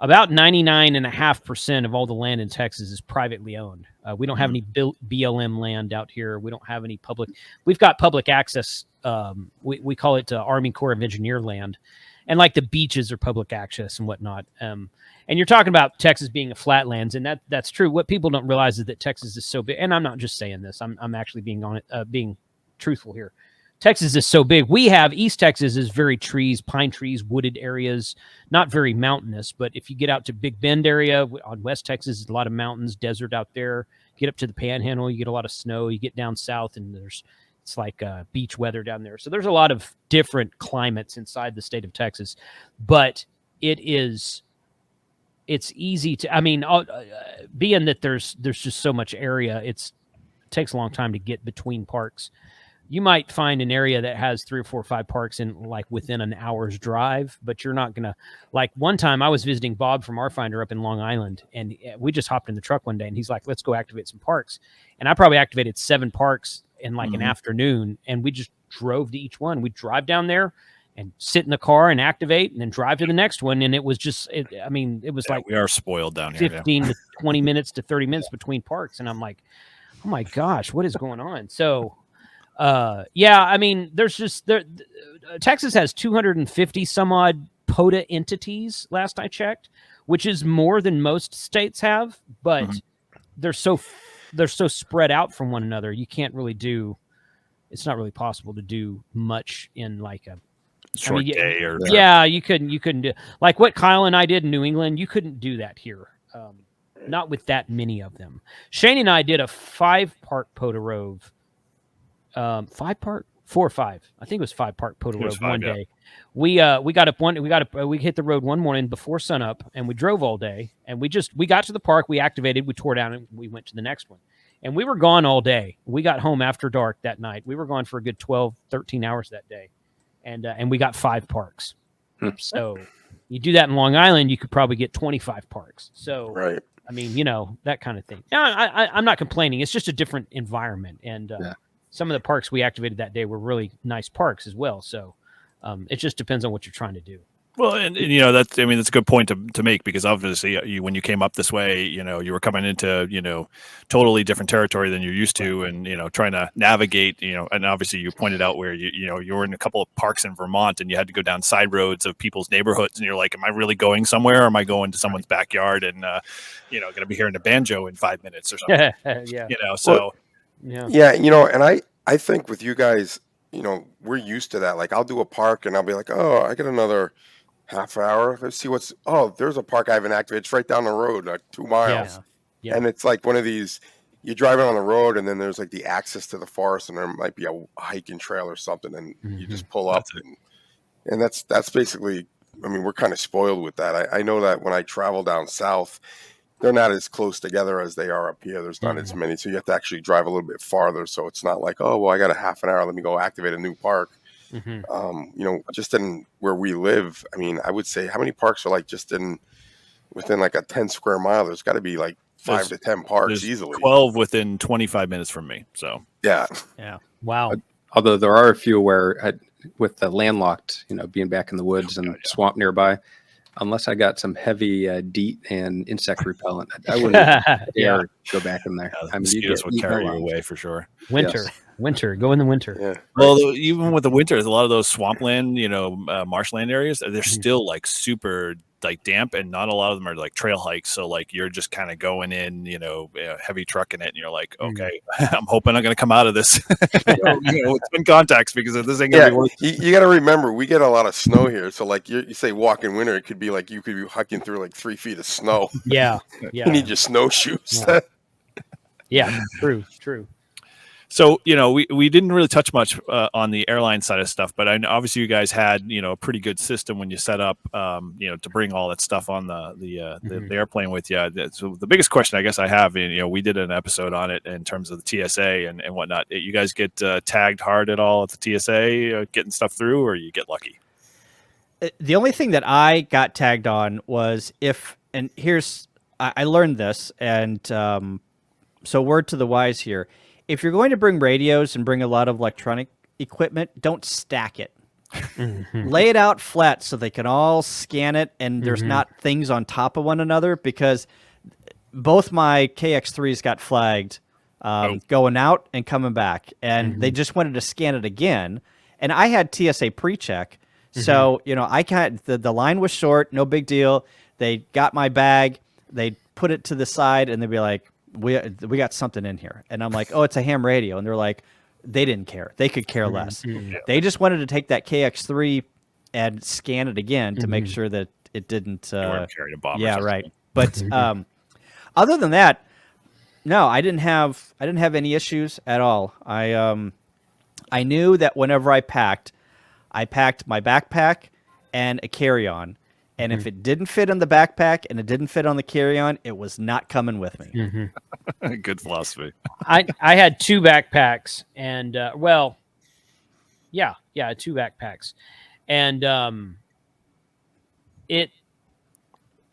about 99.5% of all the land in Texas is privately owned. We don't have any BLM land out here. We don't have any public. We've got public access. We call it Army Corps of Engineer land, and like the beaches are public access and whatnot. And you're talking about Texas being a flatlands, and that's true. What people don't realize is that Texas is so big. And I'm not just saying this. I'm actually being truthful here. Texas is so big. We have East Texas is very pine trees, wooded areas, not very mountainous. But if you get out to Big Bend area on West Texas, a lot of mountains, desert out there. Get up to the Panhandle, you get a lot of snow. You get down south, and it's like beach weather down there. So there's a lot of different climates inside the state of Texas. But it's easy to. I mean, being that there's just so much area, it takes a long time to get between parks. You might find an area that has 3 or 4 or 5 parks in like within an hour's drive, but you're not going to like one time I was visiting Bob from R-Finder up in Long Island, and we just hopped in the truck one day and he's like, let's go activate some parks. And I probably activated 7 parks in like an afternoon, and we just drove to each one. We'd drive down there and sit in the car and activate and then drive to the next one. And it was just, it was like
we are spoiled down here.
15 to 20 minutes to 30 minutes between parks. And I'm like, oh my gosh, what is going on? So, I mean, Texas has 250 some odd POTA entities last I checked, which is more than most states have, but they're so spread out from one another. You can't really it's not really possible to do much in like a
short day or
you couldn't do like what Kyle and I did in New England. You couldn't do that here. Not with that many of them. Shane and I did a 5-park POTA Rove. 4 or 5. I think it was 5-park POTA Rove one day. We got up we hit the road one morning before sunup, and we drove all day, and we got to the park, we activated, we tore down, and we went to the next one. And we were gone all day. We got home after dark that night. We were gone for a good 12, 13 hours that day. And we got 5 parks. So you do that in Long Island, you could probably get 25 parks. So
Right.
I mean, that kind of thing. I'm not complaining. It's just a different environment. And some of the parks we activated that day were really nice parks as well. So it just depends on what you're trying to do.
Well, and that's a good point to make, because obviously when you came up this way, you were coming into, totally different territory than you're used to, and, trying to navigate, and obviously you pointed out where you were in a couple of parks in Vermont, and you had to go down side roads of people's neighborhoods, and you're like, am I really going somewhere? Or am I going to someone's backyard and, going to be hearing a banjo in 5 minutes or something?
Yeah.
So.
Yeah, and I think with you guys, we're used to that. Like, I'll do a park and I'll be like, oh, I get another half hour. Let's see there's a park I haven't activated. It's right down the road, like 2 miles.
Yeah.
And it's like one of these, you're driving on the road and then there's like the access to the forest, and there might be a hiking trail or something, and you just pull up. And that's basically, we're kind of spoiled with that. I know that when I travel down south, they're not as close together as they are up here. There's not as many. So you have to actually drive a little bit farther. So it's not like, oh, well, I got a half an hour. Let me go activate a new park. Just in where we live, I would say, how many parks are like just within like a 10 square mile? There's got to be like 5 to 10 parks easily.
12 within 25 minutes from me. So
Yeah.
Wow.
Although there are a few where, with the landlocked, being back in the woods and swamp nearby, unless I got some heavy DEET and insect repellent, I wouldn't dare go back in there.
Mosquitoes would carry you away for sure.
Winter.
Yes.
winter. Go in the winter.
Yeah.
Well, even with the winters, a lot of those swampland, marshland areas, they're
Mhm.
still like super like damp, and not a lot of them are like trail hikes. So like you're just kind of going in, heavy trucking it, and you're like,
Mhm.
okay, I'm hoping I'm going to come out of this, with twin contacts, because if this ain't going
Yeah,
to be worth.
you got to remember, we get a lot of snow here. So, like, you say walk in winter, it could be like you could be hiking through like 3 feet of snow.
Yeah.
You
Yeah.
need your snowshoes.
Yeah. Yeah. True.
So, we didn't really touch much on the airline side of stuff, but I know obviously you guys had, a pretty good system when you set up, to bring all that stuff on the airplane with you. So the biggest question I guess I have, and, we did an episode on it in terms of the TSA and whatnot. You guys get tagged hard at all at the TSA, getting stuff through, or you get lucky?
The only thing that I got tagged on was I learned this, and so word to the wise here. If you're going to bring radios and bring a lot of electronic equipment, don't stack it.
Mhm.
Lay it out flat so they can all scan it and there's
Mhm.
not things on top of one another, because both my KX3s got flagged going out and coming back, and they just wanted to scan it again. And I had TSA pre-check. So, I can't, the line was short, no big deal. They got my bag, they put it to the side, and they'd be like, we got something in here. And I'm like, oh, it's a ham radio. And they're like, they didn't care. They could care less. They just wanted to take that KX3 and scan it again to make sure that it didn't.
You weren't carrying a bomb. or
Yeah,
something.
right. But other than that, no, I didn't have any issues at all. I knew that whenever I packed my backpack and a carry-on. And if it didn't fit in the backpack and it didn't fit on the carry-on, it was not coming with me.
Good philosophy.
I had 2 backpacks, and I had 2 backpacks, and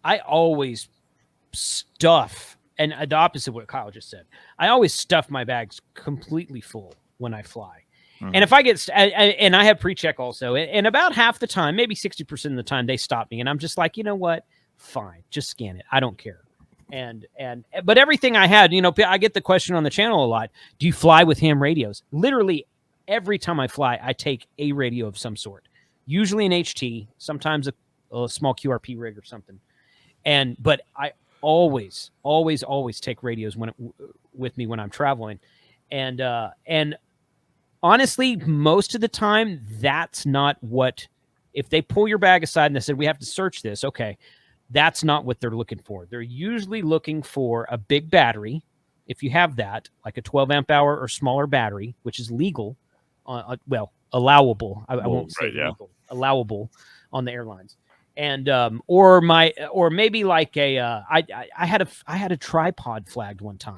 I always stuff, and the opposite of what Kyle just said. I always stuff my bags completely full when I fly. And if I get, and I have pre-check also, and about half the time, maybe 60% of the time, they stop me, and I'm just like, you know what? Fine, just scan it. I don't care. But everything I had, I get the question on the channel a lot. Do you fly with ham radios? Literally every time I fly, I take a radio of some sort, usually an HT, sometimes a small QRP rig or something. But I always take radios with me when I'm traveling. And honestly, most of the time, that's not what, if they pull your bag aside and they said, we have to search this, okay, that's not what they're looking for. They're usually looking for a big battery. If you have that, like a 12 amp hour or smaller battery, which is legal, allowable. I won't say legal, allowable on the airlines. And, or maybe like I had a tripod flagged one time.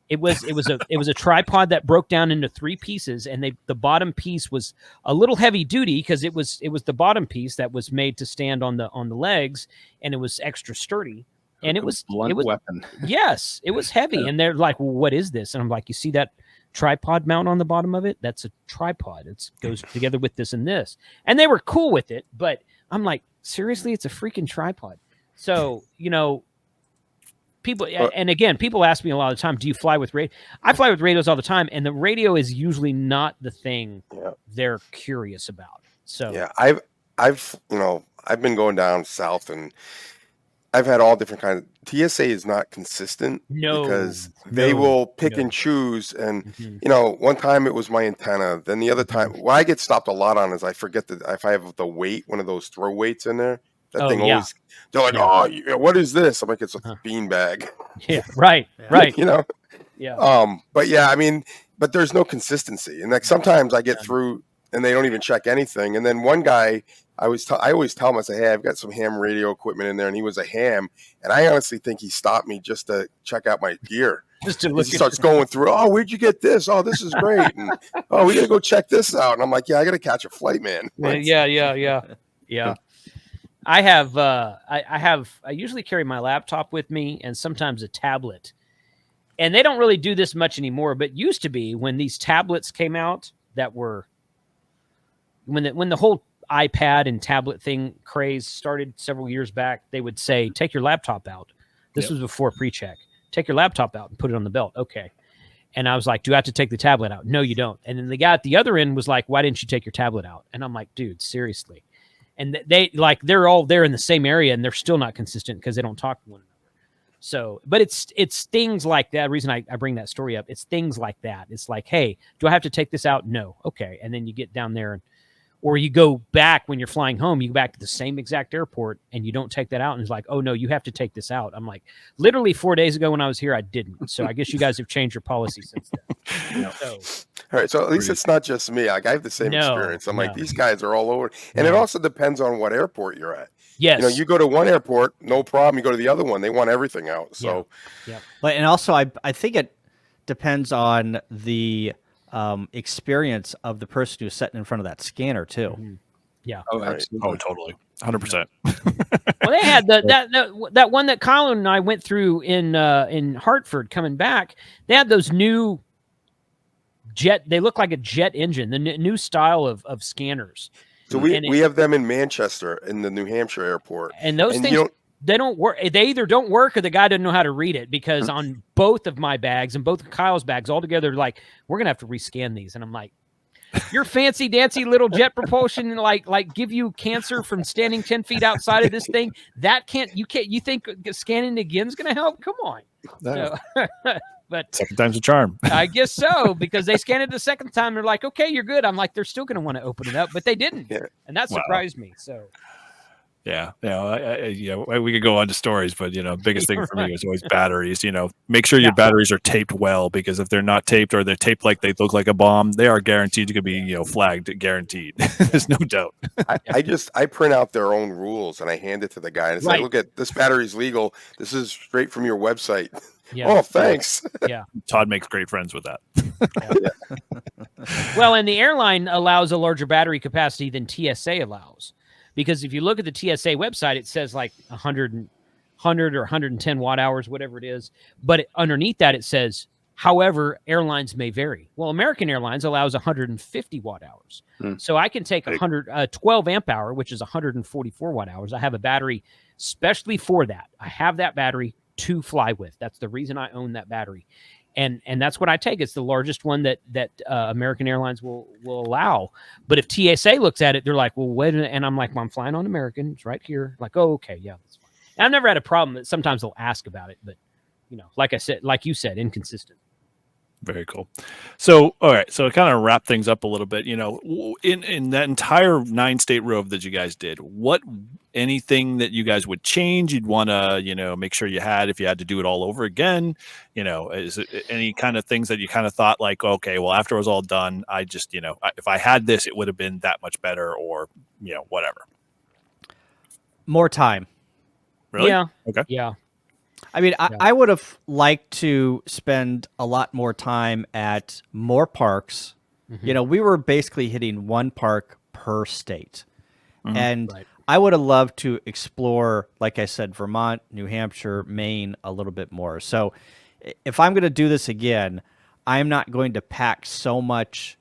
It was a tripod that broke down into 3 pieces, and the bottom piece was a little heavy duty because it was the bottom piece that was made to stand on the legs, and it was extra sturdy, and it was
weapon.
Yes, it was heavy, and they're like, well, "What is this?" And I'm like, "You see that tripod mount on the bottom of it? That's a tripod. It goes together with this and this." And they were cool with it, but I'm like, seriously, it's a freaking tripod. So people, and again, people ask me a lot of the time, do you fly with radio? I fly with radios all the time, and the radio is usually not the thing they're curious about. So
yeah, I've been going down south, and I've had all different kinds. TSA is not consistent because they will pick and choose. And one time it was my antenna. Then the other time, what I get stopped a lot on is I forget that if I have the weight, one of those throw weights in there. That thing always, they're like, oh, what is this? I'm like, it's a bean bag.
Yeah, right.
Yeah. But yeah, I mean, but there's no consistency. And like sometimes I get through and they don't even check anything. And then one guy, I always tell him, I say, hey, I've got some ham radio equipment in there, and he was a ham. And I honestly think he stopped me just to check out my gear.
Just to look.
He starts going through, oh, where'd you get this? Oh, this is great. And oh, we gotta go check this out. And I'm like, yeah, I gotta catch a flight, man.
Yeah. I usually carry my laptop with me and sometimes a tablet. And they don't really do this much anymore, but used to be when these tablets came out that were when the whole iPad and tablet thing craze started several years back, they would say, take your laptop out. This was before pre-check. Take your laptop out and put it on the belt. Okay. And I was like, do I have to take the tablet out? No, you don't. And then the guy at the other end was like, why didn't you take your tablet out? And I'm like, dude, seriously. And they're all there in the same area and they're still not consistent because they don't talk to one another. So, but it's things like that. The reason I bring that story up, it's things like that. It's like, hey, do I have to take this out? No. Okay. And then you get down there or you go back when you're flying home, you go back to the same exact airport and you don't take that out. And it's like, oh no, you have to take this out. I'm like, literally 4 days ago when I was here, I didn't. So I guess you guys have changed your policy since then. So,
All right, so at least it's not just me. Like I have the same experience. I'm like, these guys are all over, and it also depends on what airport you're at.
yes.
You know, you go to one airport, no problem. You go to the other one, they want everything out. So,
But and also, I think it depends on the experience of the person who's sitting in front of that scanner too.
Yeah.
Oh,
Right.
absolutely.
Oh, totally. 100%.
Well, they had that one that Colin and I went through in Hartford coming back. They had those new jet. They look like a jet engine. The new style of scanners.
so we have them in Manchester in the New Hampshire airport.
And those
And
things,
you don't-
they don't work. They either don't work or the guy doesn't know how to read it, because on both of my bags and both of Kyle's bags all together, like, we're going to have to rescan these. And I'm like, your fancy dancy little jet propulsion and like give you cancer from standing 10 feet outside of this thing. You think scanning again is going to help? Come on. So, but
Second time's a charm.
I guess so, because they scanned it the second time. They're like, okay, you're good. I'm like, they're still going to want to open it up, but they didn't.
Yeah.
And that
Wow.
surprised me. So
Yeah, we could go on to stories, but biggest thing for me is always batteries. Make sure your batteries are taped well, because if they're not taped or they're taped like they look like a bomb, they are guaranteed to be flagged, guaranteed. There's no doubt.
I print out their own rules and I hand it to the guy and it's
Right.
like, look at this battery's legal. This is straight from your website.
yeah.
Oh, thanks.
Todd makes great friends with that.
Well, and the airline allows a larger battery capacity than TSA allows, because if you look at the TSA website, it says like 100 or 110 watt hours, whatever it is. But underneath that, it says, however, airlines may vary. Well, American Airlines allows 150 watt hours. So I can take 12 amp hour, which is 144 watt hours. I have a battery specially for that. I have that battery to fly with. That's the reason I own that battery. And that's what I take. It's the largest one that American Airlines will allow. But if TSA looks at it, they're like, well, wait a minute. And I'm like, well, I'm flying on American. It's right here. Like, oh, okay, yeah, that's fine. And I've never had a problem. Sometimes they'll ask about it, but like you said, inconsistent.
Very cool. So, all right. So, to kind of wrap things up a little bit, in that entire 9-state rove that you guys did, anything that you guys would change, you'd want to, make sure you had, if you had to do it all over again, is it any kind of things that you kind of thought like, okay, well, after it was all done, I just, if I had this, it would have been that much better, or, whatever.
More time.
Really?
Yeah.
Okay.
Yeah.
I mean,
Yeah.
I would have liked to spend a lot more time at more parks. We were basically hitting one park per state. And
Right.
I would have loved to explore, like I said, Vermont, New Hampshire, Maine a little bit more. So if I'm going to do this again, I'm not going to pack so much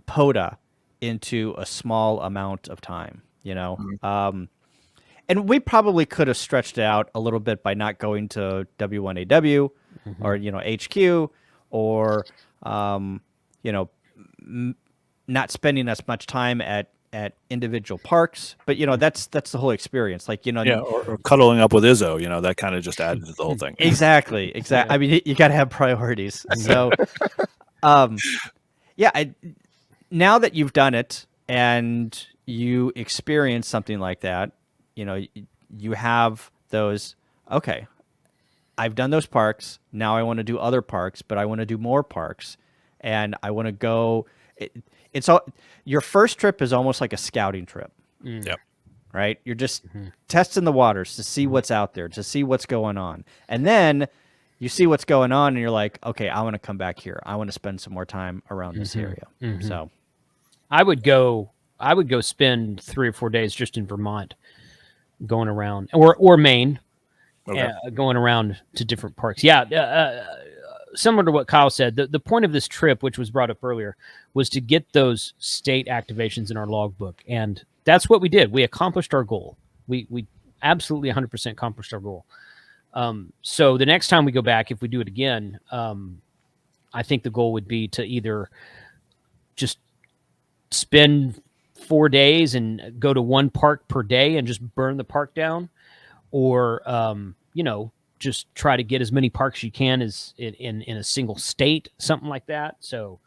POTA into a small amount of time, and we probably could have stretched it out a little bit by not going to W1AW or, HQ, or, not spending as much time at individual parks. But, that's the whole experience. Like,
or cuddling up with Izzo, that kind of just added to the whole thing.
Exactly. I mean, you got to have priorities. So, now that you've done it and you experience something like that, you have those, okay, I've done those parks. Now I want to do other parks, but I want to do more parks, and I want to go. It's all, your first trip is almost like a scouting trip.
Yep.
Right? You're just testing the waters to see what's out there, to see what's going on. And then you see what's going on and you're like, okay, I want to come back here. I want to spend some more time around this area. So
I would go spend 3 or 4 days just in Vermont, going around, or Maine, going around to different parks. Yeah. Similar to what Kyle said, the point of this trip, which was brought up earlier, was to get those state activations in our logbook. And that's what we did. We accomplished our goal. We absolutely 100% accomplished our goal. So the next time we go back, if we do it again, I think the goal would be to either just spend 4 days and go to one park per day and just burn the park down, or just try to get as many parks you can as in a single state, something like that. So,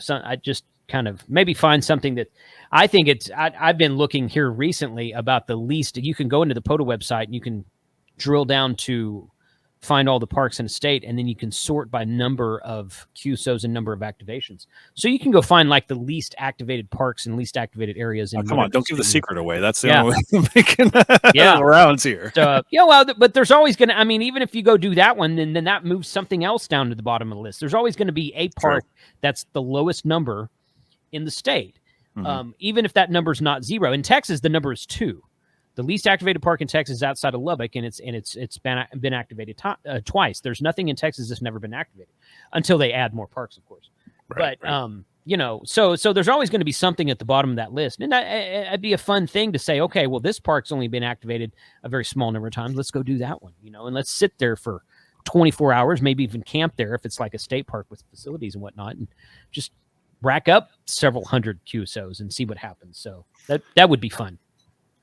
I just kind of maybe find something that I think I've been looking here recently about the least. You can go into the POTA website and you can drill down to find all the parks in a state, and then you can sort by number of QSOs and number of activations. So you can go find like the least activated parks and least activated areas.
Oh, come on, don't give the secret away. That's the
Yeah.
only way we're making rounds here.
So, but there's always going to, I mean, even if you go do that one, then that moves something else down to the bottom of the list. There's always going to be a park that's the lowest number in the state. Even if that number is not 0. In Texas, the number is 2. The least activated park in Texas is outside of Lubbock, and it's been activated twice. There's nothing in Texas that's never been activated until they add more parks, of course. Right, so there's always going to be something at the bottom of that list, and that'd be a fun thing to say. Okay, well, this park's only been activated a very small number of times. Let's go do that one, and let's sit there for 24 hours, maybe even camp there if it's like a state park with facilities and whatnot, and just rack up several hundred QSOs and see what happens. So that would be fun.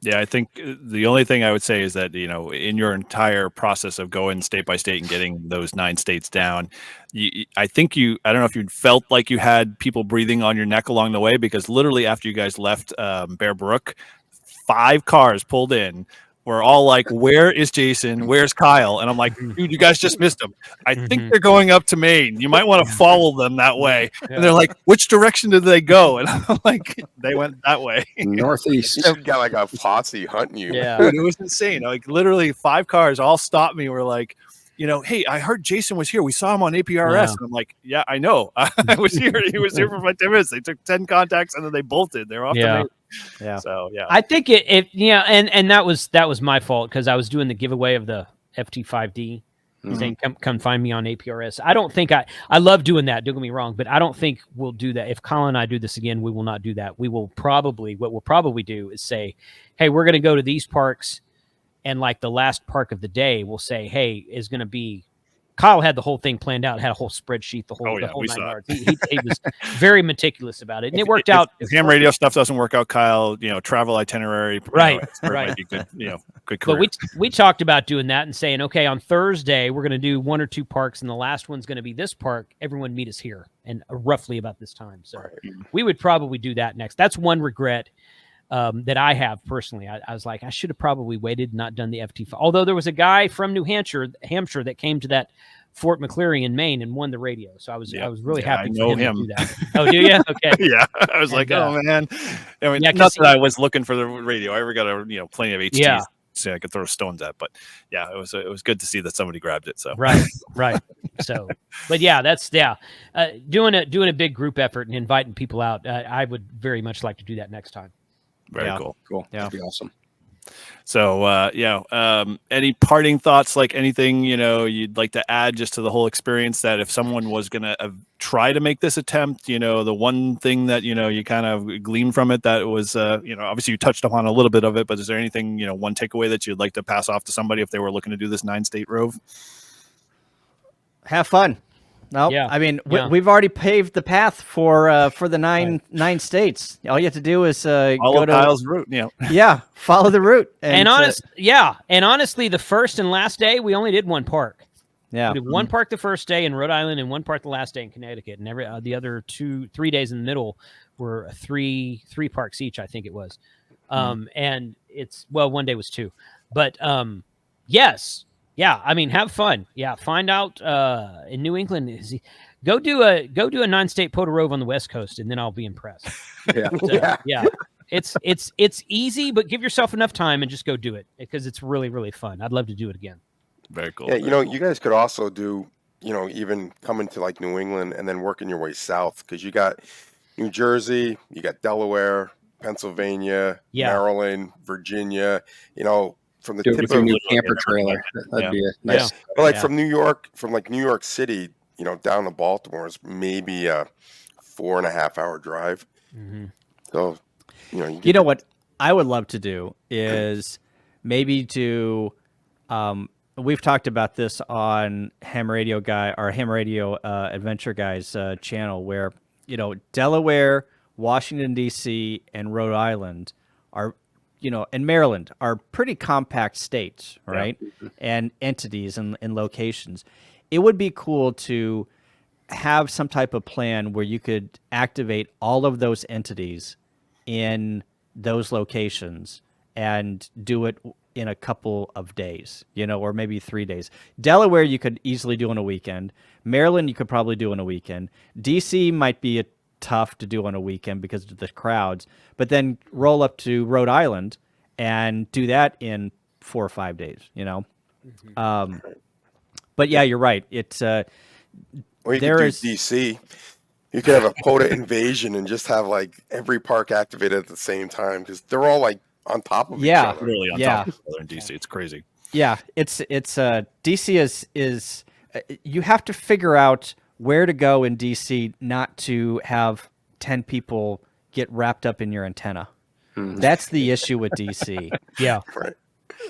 Yeah, I think the only thing I would say is that, in your entire process of going state by state and getting those 9 states down, I don't know if you felt like you had people breathing on your neck along the way, because literally after you guys left Bear Brook, 5 cars pulled in. We're all like, where is Jason? Where's Kyle? And I'm like, dude, you guys just missed them. I think they're going up to Maine. You might want to follow them that way. And they're like, which direction did they go? And I'm like, they went that way.
Northeast.
You got like a posse hunting you.
Yeah.
Dude, it was insane. Like literally 5 cars all stopped me. We're like, hey, I heard Jason was here. We saw him on APRS.
Yeah.
And I'm like, yeah, I know. I was here. He was here for 5 minutes. They took 10 contacts and then they bolted. They were off to Maine.
Yeah.
So yeah,
I think and that was my fault, because I was doing the giveaway of the FT5D, saying come find me on APRS. I don't think I love doing that. Don't get me wrong, but I don't think we'll do that. If Colin and I do this again, we will not do that. What we'll probably do is say, hey, we're going to go to these parks, and like the last park of the day, we'll say, hey, is going to be. Kyle had the whole thing planned out, had a whole spreadsheet, the whole 9 yards. He was very meticulous about it, and it worked out.
If ham radio stuff doesn't work out, Kyle, travel itinerary,
right.
might be good, good career.
But we talked about doing that and saying, okay, on Thursday we're going to do 1 or 2 parks, and the last one's going to be this park. Everyone meet us here, and roughly about this time. So we would probably do that next. That's one regret that I have personally. I was like, I should have probably waited, not done the FT5. Although there was a guy from New Hampshire that came to that Fort McCleary in Maine and won the radio. So I was really happy for him to do that. Oh, do you? Okay.
Yeah. I was like, oh man. I mean, not that I was looking for the radio. I ever got plenty of HTs so I could throw stones at, but yeah, it was good to see that somebody grabbed it. So
right. So, but yeah, doing a big group effort and inviting people out. I would very much like to do that next time.
Very cool.
Yeah, that'd be awesome.
So, any parting thoughts, like anything, you'd like to add just to the whole experience, that if someone was going to try to make this attempt, the one thing that, you kind of gleaned from it that was, obviously you touched upon a little bit of it, but is there anything, one takeaway that you'd like to pass off to somebody if they were looking to do this 9-state rove?
Have fun. No, I mean, we've already paved the path for the nine states. All you have to do is
follow Kyle's route.
Follow the route.
And honestly, the first and last day we only did 1 park.
Yeah,
we did 1 park the first day in Rhode Island and 1 park the last day in Connecticut, and the other 2-3 days in the middle were three parks each, I think it was. And it's 1 day was 2, but yes. Yeah, I mean, have fun. Yeah, find out in New England. Go do a 9-state POTA rove on the West Coast, and then I'll be impressed. Yeah. It's easy, but give yourself enough time and just go do it, because it's really, really fun. I'd love to do it again.
Very cool.
Yeah, you guys could also do, even coming to like New England and then working your way south, because you got New Jersey, you got Delaware, Pennsylvania, Maryland, Virginia, from the tip
of new camper trailer. That'd be nice.
But from New York, from like New York City, down to Baltimore is maybe a 4.5-hour drive.
Mm-hmm.
So,
what I would love to do is maybe to we've talked about this on Ham Radio Adventure Guys channel, where Delaware, Washington D.C., and Rhode Island are, and Maryland are pretty compact states, right? Yeah. And entities and locations. It would be cool to have some type of plan where you could activate all of those entities in those locations and do it in a couple of days, or maybe 3 days. Delaware, you could easily do on a weekend. Maryland, you could probably do on a weekend. DC might be tough to do on a weekend because of the crowds, but then roll up to Rhode Island and do that in 4 or 5 days, Mm-hmm. But yeah, you're right. It's
or you could do DC. You could have a POTA invasion and just have like every park activated at the same time, because they're all like on top of each other.
Really on top of each other in DC. It's crazy.
Yeah, it's DC is you have to figure out where to go in DC not to have 10 people get wrapped up in your antenna. That's the issue with DC.
Yeah.
Right.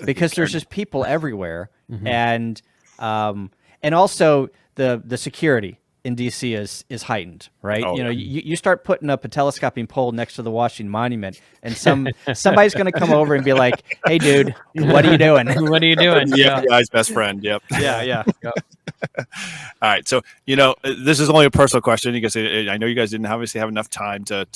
Because there's just people everywhere. Mm-hmm. And also the security in DC is heightened, right?
Oh,
you start putting up a telescoping pole next to the Washington Monument, and somebody's going to come over and be like, "Hey, dude, what are you doing?
What are you doing?"
Yeah, guy's best friend. Yep.
Yeah.
Yep.
All right, so this is only a personal question. You guys, I know you guys didn't obviously have enough time to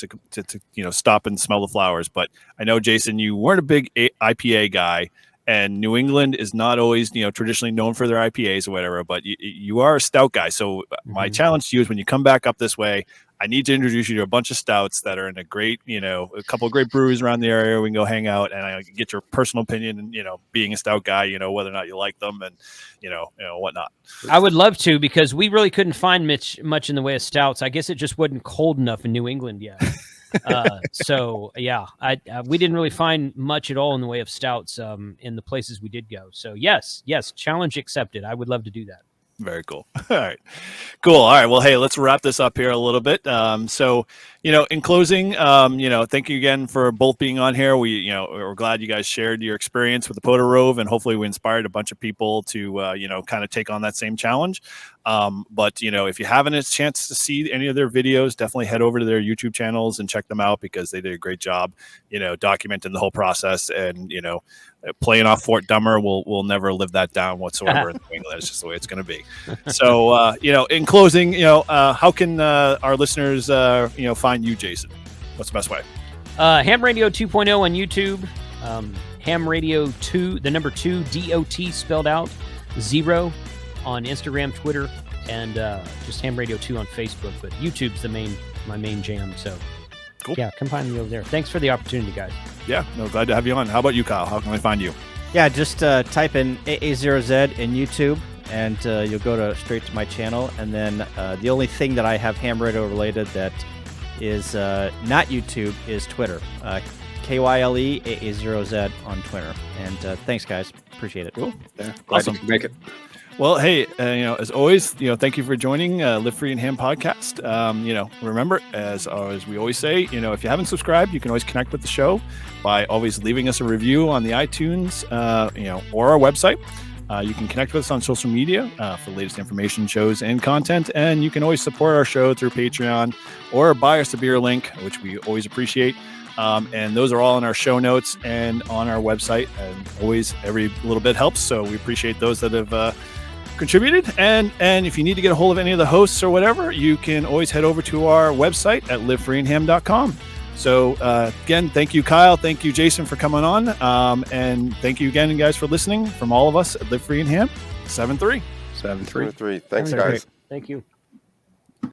stop and smell the flowers, but I know, Jason, you weren't a big IPA guy. And New England is not always, traditionally known for their IPAs or whatever, but you are a stout guy. So my challenge to you is, when you come back up this way, I need to introduce you to a bunch of stouts that are in a great, a couple of great breweries around the area. We can go hang out, and I get your personal opinion, and, being a stout guy, whether or not you like them and, whatnot.
I would love to, because we really couldn't find much in the way of stouts. I guess it just wasn't cold enough in New England yet. So yeah, we didn't really find much at all in the way of stouts in the places we did go. So yes, challenge accepted. I would love to do that.
Very cool. All right, cool. All right. Well, hey, let's wrap this up here a little bit. So, in closing, thank you again for both being on here. We're glad you guys shared your experience with the POTA Rove, and hopefully we inspired a bunch of people to, kind of take on that same challenge. But if you haven't a chance to see any of their videos, definitely head over to their YouTube channels and check them out, because they did a great job, documenting the whole process. And, playing off Fort Dummer will never live that down whatsoever in New England. It's just the way it's going to be. So, in closing, how can our listeners, find you, Jason? What's the best way?
Ham Radio 2.0 on YouTube. Ham Radio 2, the number 2, DOT spelled out, 0 on Instagram, Twitter, and just Ham Radio 2 on Facebook. But YouTube's my main jam. So
cool.
Yeah, come find me over there. Thanks for the opportunity, guys.
Yeah, no, glad to have you on. How about you, Kyle? How can I find you?
Yeah, just type in AA0Z in YouTube, and you'll go straight to my channel. And then the only thing that I have Ham Radio related that is not YouTube is Twitter. KYLE AA0Z on Twitter. And thanks, guys. Appreciate it.
Cool.
Yeah, glad you could make it.
Well, hey, as always, thank you for joining Live Free and Ham podcast. Remember, as we always say, if you haven't subscribed, you can always connect with the show by always leaving us a review on the iTunes, or our website. You can connect with us on social media for the latest information, shows, and content. And you can always support our show through Patreon or buy us a beer link, which we always appreciate. And those are all in our show notes and on our website. And always, every little bit helps. So we appreciate those that have contributed. And if you need to get a hold of any of the hosts or whatever, you can always head over to our website at livefreeandham.com. So again, thank you, Kyle. Thank you, Jason, for coming on. And thank you again, guys, for listening from all of us at Live Free and Ham. 7-3.
7-3.
7-3. Thanks, guys.
Thank you.